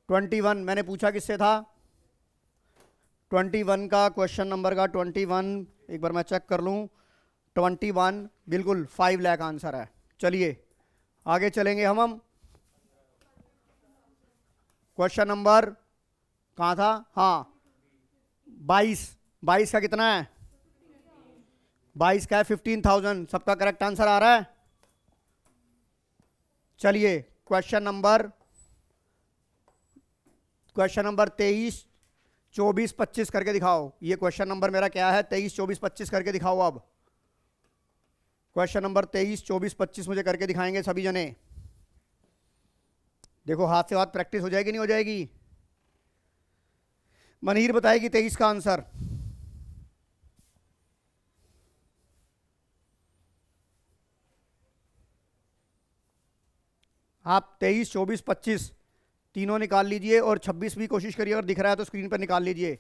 [SPEAKER 1] 21 मैंने पूछा किससे था? 21 का क्वेश्चन नंबर का 21, एक बार मैं चेक कर लूँ। 21 बिल्कुल 5 लाख आंसर है। चलिए आगे चलेंगे हम। क्वेश्चन नंबर कहाँ था? हाँ 22। 22 का कितना है? 22 का है 15,000। सबका करेक्ट आंसर आ रहा है। चलिए क्वेश्चन नंबर 23, 24, 25 करके दिखाओ। ये क्वेश्चन नंबर मेरा क्या है? 23, 24, 25 करके दिखाओ। अब क्वेश्चन नंबर 23, 24, 25 मुझे करके दिखाएंगे सभी जने। देखो हाथ से हाथ प्रैक्टिस हो जाएगी नहीं हो जाएगी? मनहीर बताएगी 23 का आंसर। आप 23, 24, 25 तीनों निकाल लीजिए और 26 भी कोशिश करिए, अगर दिख रहा है तो स्क्रीन पर निकाल लीजिए।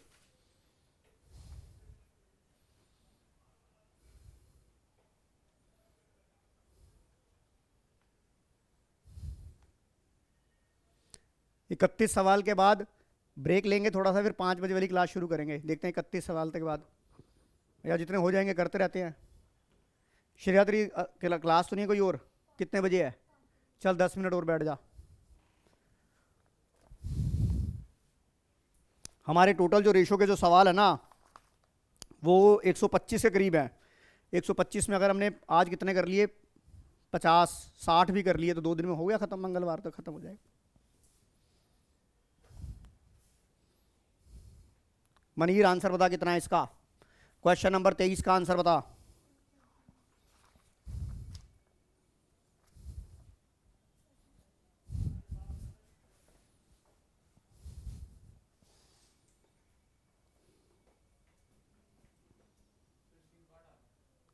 [SPEAKER 1] इकतीस सवाल के बाद ब्रेक लेंगे थोड़ा सा, फिर 5 बजे वाली क्लास शुरू करेंगे। देखते हैं 31 सवाल तक बाद, या जितने हो जाएंगे करते रहते हैं। शिवरात्रि क्लास तो नहीं है कोई और? कितने बजे है? चल 10 मिनट और बैठ जा। हमारे टोटल जो रेशो के जो सवाल है ना, वो 125 के करीब है। 125 में अगर हमने आज कितने कर लिए? 50, 60 भी कर लिए तो 2 दिन में हो गया खत्म। मंगलवार तक खत्म हो जाएगा। मनहीर आंसर बता कितना है इसका? क्वेश्चन नंबर 23 का आंसर बता।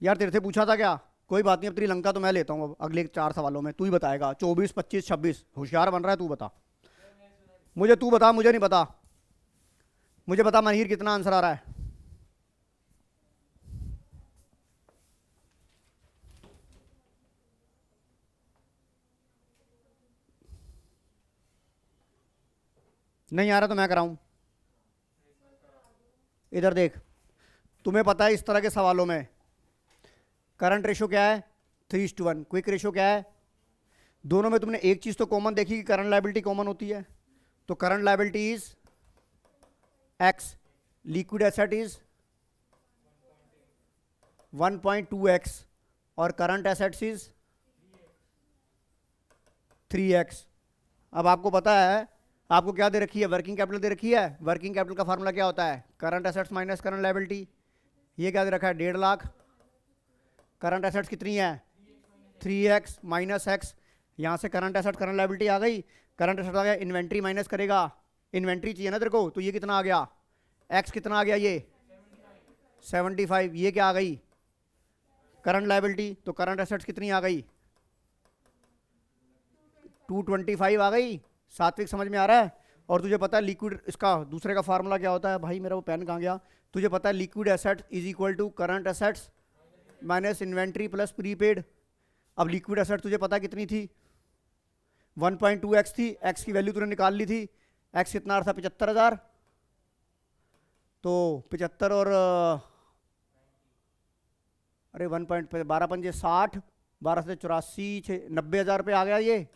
[SPEAKER 1] यार तेरे से पूछा था क्या? कोई बात नहीं, अब तेरी लंका तो मैं लेता हूँ। अब अगले 4 सवालों में तू ही बताएगा। 24, 25, 26 होशियार बन रहा है। तू बता मुझे, तू बता, मुझे नहीं पता। मुझे बता मनहीर कितना आंसर आ रहा है? नहीं आ रहा तो मैं कराऊं? इधर देख, तुम्हें पता है इस तरह के सवालों में करंट रेशो क्या है? 3:1। क्विक रेशो क्या है? दोनों में तुमने एक चीज तो कॉमन देखी कि करंट लायबिलिटी कॉमन होती है। तो current liability is x, liquid asset is 1.2x, और करंट एसेट्स इज 3x। अब आपको पता है, आपको क्या दे रखी है? वर्किंग कैपिटल दे रखी है। वर्किंग कैपिटल का फार्मूला क्या होता है? Current assets minus current liability. ये क्या दे रखा है? 1.5 लाख। करंट एसेट्स कितनी है? 3x minus x. यहाँ से करंट एसेट करंट लायबिलिटी आ गई। करंट एसेट आ गया, इन्वेंट्री माइनस करेगा। इन्वेंट्री चाहिए ना तेरे को, तो ये कितना आ गया? एक्स कितना आ गया? ये 75। ये क्या आ गई? Current liability. तो करंट एसेट्स कितनी आ गई? 225 आ गई। सात्विक समझ में आ रहा है? और तुझे पता है लिक्विड, इसका दूसरे का फार्मूला क्या होता है? भाई मेरा वो पेन कहाँ गया? तुझे पता है liquid asset is equal to current assets minus inventory plus prepaid. अब लिक्विड एसेट तुझे पता कितनी थी? 1.2x थी। एक्स की वैल्यू तूने निकाल ली थी। एक्स कितना था? 75,000। तो 75 और अरे 1.12 × 5 = 60, 12 से 84, 90,000 पे आ गया ये।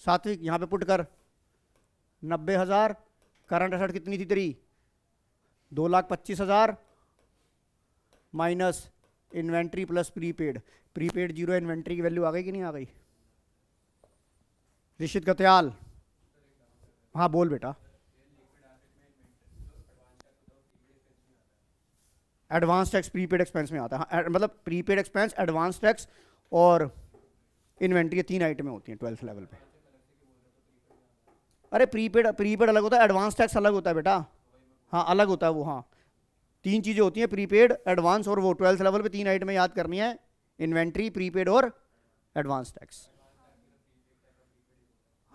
[SPEAKER 1] सात्विक यहाँ पे पुट कर 90,000। करंट एसेट कितनी थी तेरी? 2,25,000 minus inventory plus prepaid. Prepaid 0, inventory की वैल्यू आ गई कि नहीं आ गई? ऋषित गत्याल, हाँ बोल बेटा। एडवांस टैक्स प्रीपेड एक्सपेंस में आता है। हाँ, मतलब प्रीपेड एक्सपेंस, एडवांस टैक्स और इन्वेंट्री, 3 आइटमें होती हैं 12th लेवल पे। अरे प्रीपेड प्रीपेड अलग होता है, एडवांस टैक्स अलग होता है बेटा। हाँ अलग होता है वो। हाँ 3 चीज़ें होती हैं, प्रीपेड, एडवांस और वो। 12th लेवल पे 3 आइटमें याद करनी है, इन्वेंट्री, प्रीपेड और एडवांस टैक्स।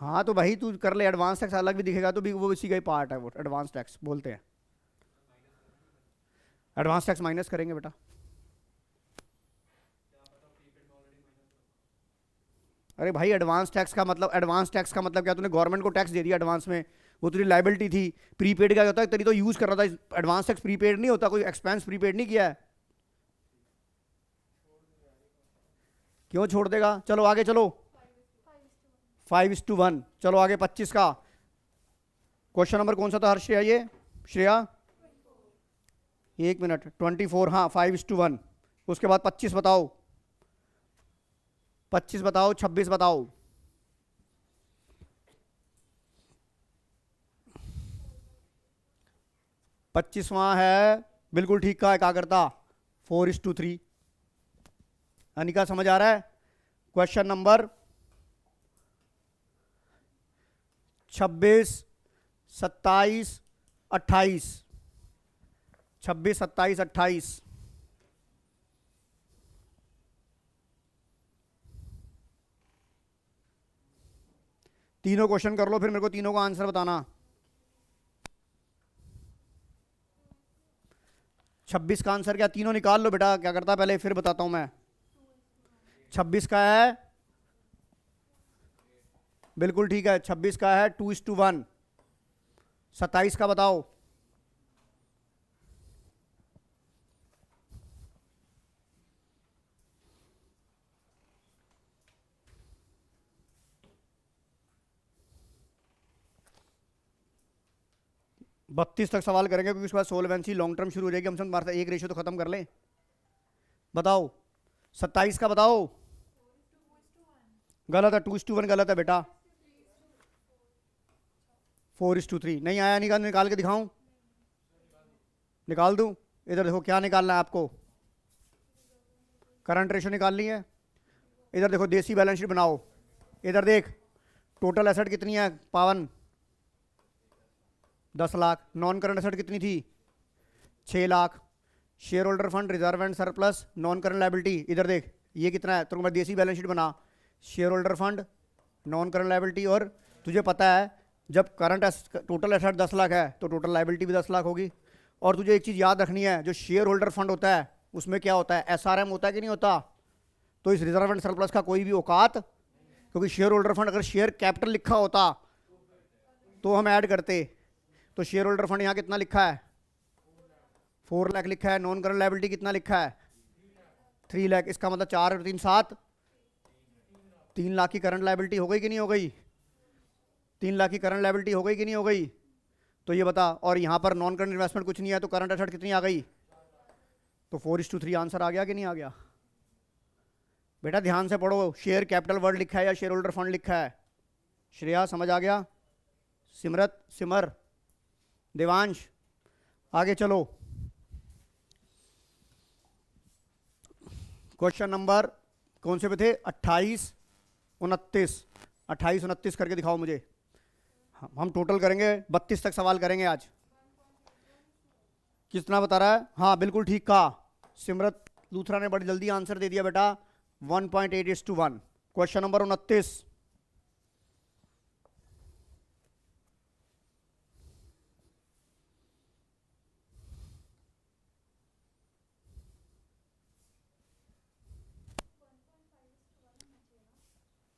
[SPEAKER 1] हाँ तो भाई तू कर ले, एडवांस टैक्स अलग भी दिखेगा तो भी वो इसी का ही पार्ट है। वो एडवांस टैक्स बोलते हैं। एडवांस टैक्स माइनस करेंगे बेटा। अरे भाई एडवांस टैक्स का मतलब क्या, तूने गवर्नमेंट को टैक्स दे दिया एडवांस में, वो तेरी लाइबिलिटी थी। प्रीपेड क्या होता है, तेरी तो यूज कर रहा था, एडवांस टैक्स प्रीपेड नहीं होता, कोई एक्सपेंस प्रीपेड नहीं किया है। क्यों छोड़ देगा, चलो आगे चलो। 5:1, चलो आगे 25 का क्वेश्चन नंबर कौन सा था हर्ष, ये श्रेया, 1 मिनट, 24, हाँ 5:1। उसके बाद 25 बताओ, 25 बताओ, 26 बताओ। 25वां है, बिल्कुल ठीक कहा, क्या करता, 4:3। अनिका समझ आ रहा है। Question number 26, 27, 28, 26, 27, 28। तीनों क्वेश्चन कर लो, फिर मेरे को तीनों का आंसर बताना। 26 का आंसर क्या, तीनों निकाल लो बेटा, क्या करता पहले फिर बताता हूं मैं। 26 का है, बिल्कुल ठीक है, 26 का है 2:1। 27 का बताओ। बत्तीस तक सवाल करेंगे, क्योंकि उसके बाद सोलवेंसी लॉन्ग टर्म शुरू हो जाएगी, हम सब तुम्हारा एक रेशियो तो खत्म कर लें। बताओ 27 का बताओ। गलत है, 2:1 गलत है बेटा। 4:3 नहीं आया, निकाल के दिखाऊं, निकाल दूं। इधर देखो क्या निकालना है आपको, करंट रेशियो निकालनी है। इधर देखो देसी बैलेंस शीट बनाओ। इधर देख, टोटल एसेट कितनी है पावन, 10 लाख। नॉन करंट एसेट कितनी थी, 6 lakh. Share holder fund, reserve and surplus, non current liability, इधर देख ये कितना है, तो मैं देसी बैलेंस शीट बना। Share holder fund, non current liability, और तुझे पता है जब करंट टोटल एसेट 10 लाख है तो टोटल लायबिलिटी भी 10 लाख होगी। और तुझे एक चीज़ याद रखनी है, जो शेयर होल्डर फंड होता है उसमें क्या होता है, एसआरएम होता है कि नहीं होता। तो इस रिजर्व एंड सरप्लस का कोई भी औकात, क्योंकि शेयर होल्डर फंड अगर शेयर कैपिटल लिखा होता तो हम ऐड करते। तो शेयर होल्डर फंड यहाँ कितना लिखा है, 4 लाख लिखा है। नॉन करंट लायबिलिटी कितना लिखा है, 3 लाख। इसका मतलब 4 और 3 7, 3 लाख की करंट लायबिलिटी हो गई कि नहीं हो गई, 3 लाख की करंट लायबिलिटी हो गई कि नहीं हो गई। तो ये बता, और यहाँ पर नॉन करंट इन्वेस्टमेंट कुछ नहीं है, तो करंट एसेट कितनी आ गई, तो 4:3 आंसर आ गया कि नहीं आ गया। बेटा ध्यान से पढ़ो, शेयर कैपिटल वर्ड लिखा है या शेयर होल्डर फंड लिखा है। श्रेया समझ आ गया, सिमरत, सिमर, देवांश, आगे चलो। क्वेश्चन नंबर कौन से पे थे, 28, 29, 28, 29 करके दिखाओ मुझे। हम टोटल करेंगे 32 तक सवाल करेंगे आज। कितना बता रहा है, हाँ बिल्कुल ठीक कहा, सिमरत लूथरा ने बड़ी जल्दी आंसर दे दिया बेटा, 1.8:1। क्वेश्चन नंबर 29,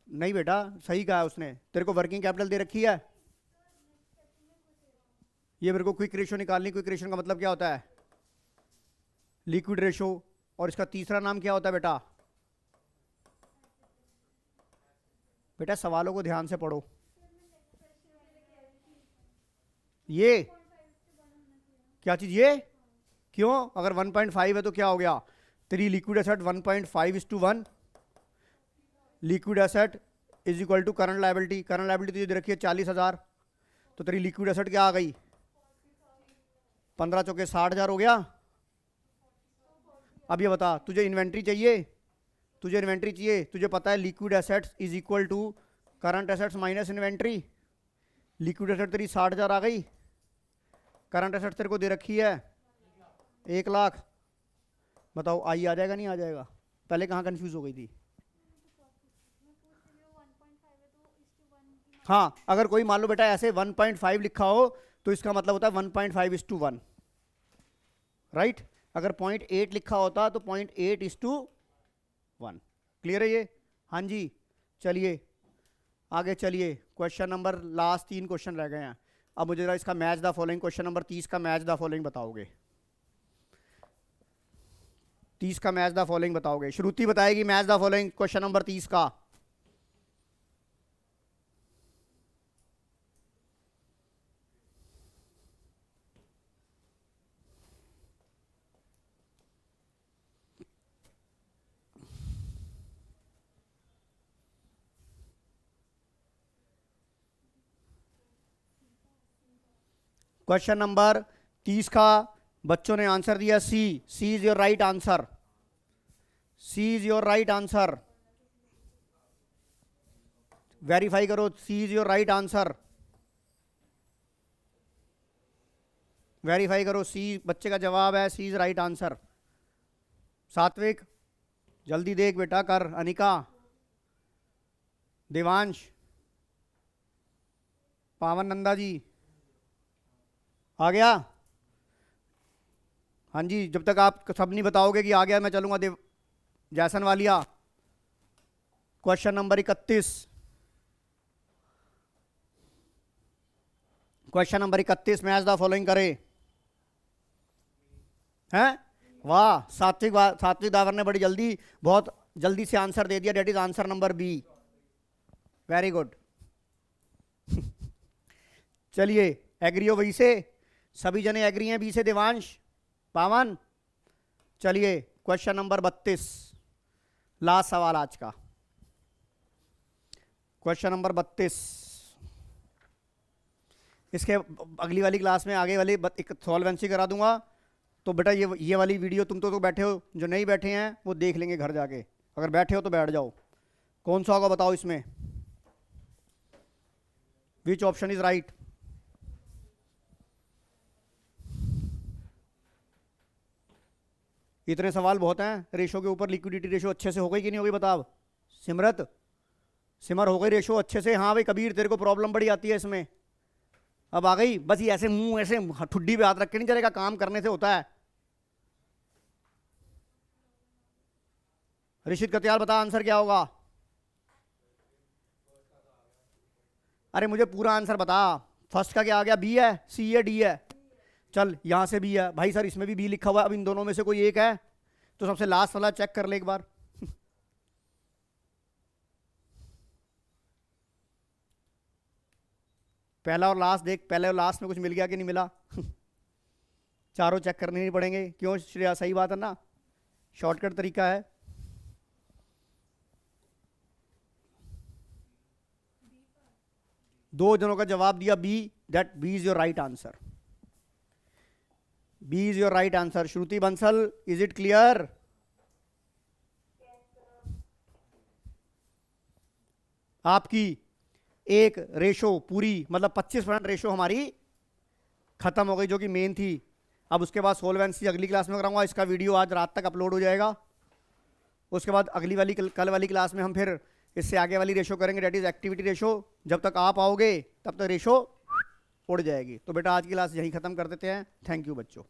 [SPEAKER 1] नहीं बेटा सही कहा उसने, तेरे को वर्किंग कैपिटल दे रखी है। ये मेरे को क्विक रेशियो निकालनी, क्विक रेशियो का मतलब क्या होता है, लिक्विड रेशियो। और इसका तीसरा नाम क्या होता है बेटा, बेटा सवालों को ध्यान से पढ़ो। ये क्या चीज, ये क्यों, अगर 1.5 है तो क्या हो गया, तेरी liquid asset 1.5:1, liquid asset is equal to current liability. Current liability तुझे दे रखी है 40,000, तो तेरी लिक्विड एसेट क्या आ गई, 15 चौके 60,000 हो गया। अब ये बता, तुझे इन्वेंट्री चाहिए, तुझे इन्वेंट्री चाहिए, तुझे पता है liquid assets is equal to current assets minus inventory. Liquid asset तेरी 60,000 आ गई, करंट एसेट तेरे को दे रखी है 1 लाख। बताओ आई आ जाएगा नहीं आ जाएगा, पहले कहाँ कंफ्यूज हो गई थी। हाँ अगर कोई मान लो बेटा ऐसे 1.5 लिखा हो तो इसका मतलब होता है 1.5:1, राइट। अगर 0.8 लिखा होता तो 0.8:1। क्लियर है ये, हाँ जी चलिए आगे चलिए, क्वेश्चन नंबर लास्ट 3 क्वेश्चन रह गए हैं। अब मुझे जरा इसका match the following, question number 30 का मैच द फॉलोइंग बताओगे। 30 का मैच द फॉलोइंग बताओगे। श्रुति बताएगी match the following question number 30 का। क्वेश्चन नंबर 30 का बच्चों ने आंसर दिया C. C is your right answer. C is your right answer. Verify करो, C is your right answer. Verify करो, सी बच्चे का जवाब है, सी इज राइट आंसर। सात्विक जल्दी देख बेटा, कर। अनिका, देवांश, पावन नंदा जी आ गया। हाँ जी, जब तक आप सब नहीं बताओगे कि आ गया मैं चलूंगा। देव जैसन Walia, question number 31। Question number 31 match the following करे हैं। वाह सात्विक, सात्विक दावर ने बड़ी जल्दी, बहुत जल्दी से आंसर दे दिया। Debt is answer number B. Very good. चलिए एग्री हो वही से, सभी जने एग्री हैं बी से। देवांश, पावन, चलिए क्वेश्चन नंबर 32, लास्ट सवाल आज का। क्वेश्चन नंबर 32, इसके अगली वाली क्लास में आगे वाली एक सॉल्वेंसी करा दूंगा। तो बेटा ये वाली वीडियो तुम तो बैठे हो, जो नहीं बैठे हैं वो देख लेंगे घर जाके। अगर बैठे हो तो बैठ जाओ। कौन सा होगा बताओ इसमें, विच ऑप्शन इज राइट। इतने सवाल बहुत हैं रेशो के ऊपर। लिक्विडिटी रेशो अच्छे से हो गई कि नहीं हो गई बताओ। सिमरत, सिमर हो गई रेशो अच्छे से। हाँ भाई कबीर, तेरे को प्रॉब्लम बड़ी आती है इसमें, अब आ गई। बस ये ऐसे मुंह ऐसे ठुड्डी पे हाथ रख के नहीं चलेगा, काम करने से होता है। ऋषित कत्याल बता आंसर क्या होगा। अरे मुझे पूरा आंसर बता। फर्स्ट का क्या आ गया, बी है, सी है, डी है। चल यहां से बी है भाई। सर इसमें भी बी लिखा हुआ है, अब इन दोनों में से कोई एक है तो सबसे लास्ट वाला चेक कर ले एक बार। पहला और लास्ट देख, पहले और लास्ट में कुछ मिल गया कि नहीं मिला। चारों चेक करने नहीं पड़ेंगे। क्यों श्रेया, सही बात है ना, शॉर्टकट तरीका है। दो जनों का जवाब दिया B, that B is your right answer. B is your right answer. Shruti Bansal, is it clear. आपकी एक रेशो पूरी, मतलब 25% रेशो हमारी खत्म हो गई, जो कि मेन थी। अब उसके बाद सोलवेंसी अगली क्लास में कराऊंगा। इसका वीडियो आज रात तक अपलोड हो जाएगा। उसके बाद अगली वाली कल वाली क्लास में हम फिर इससे आगे वाली रेशो करेंगे, डेट इज एक्टिविटी रेशो। जब तक आप आओगे तब तक रेशो उड़ जाएगी। तो बेटा आज की क्लास यहीं खत्म कर देते हैं। थैंक यू बच्चों।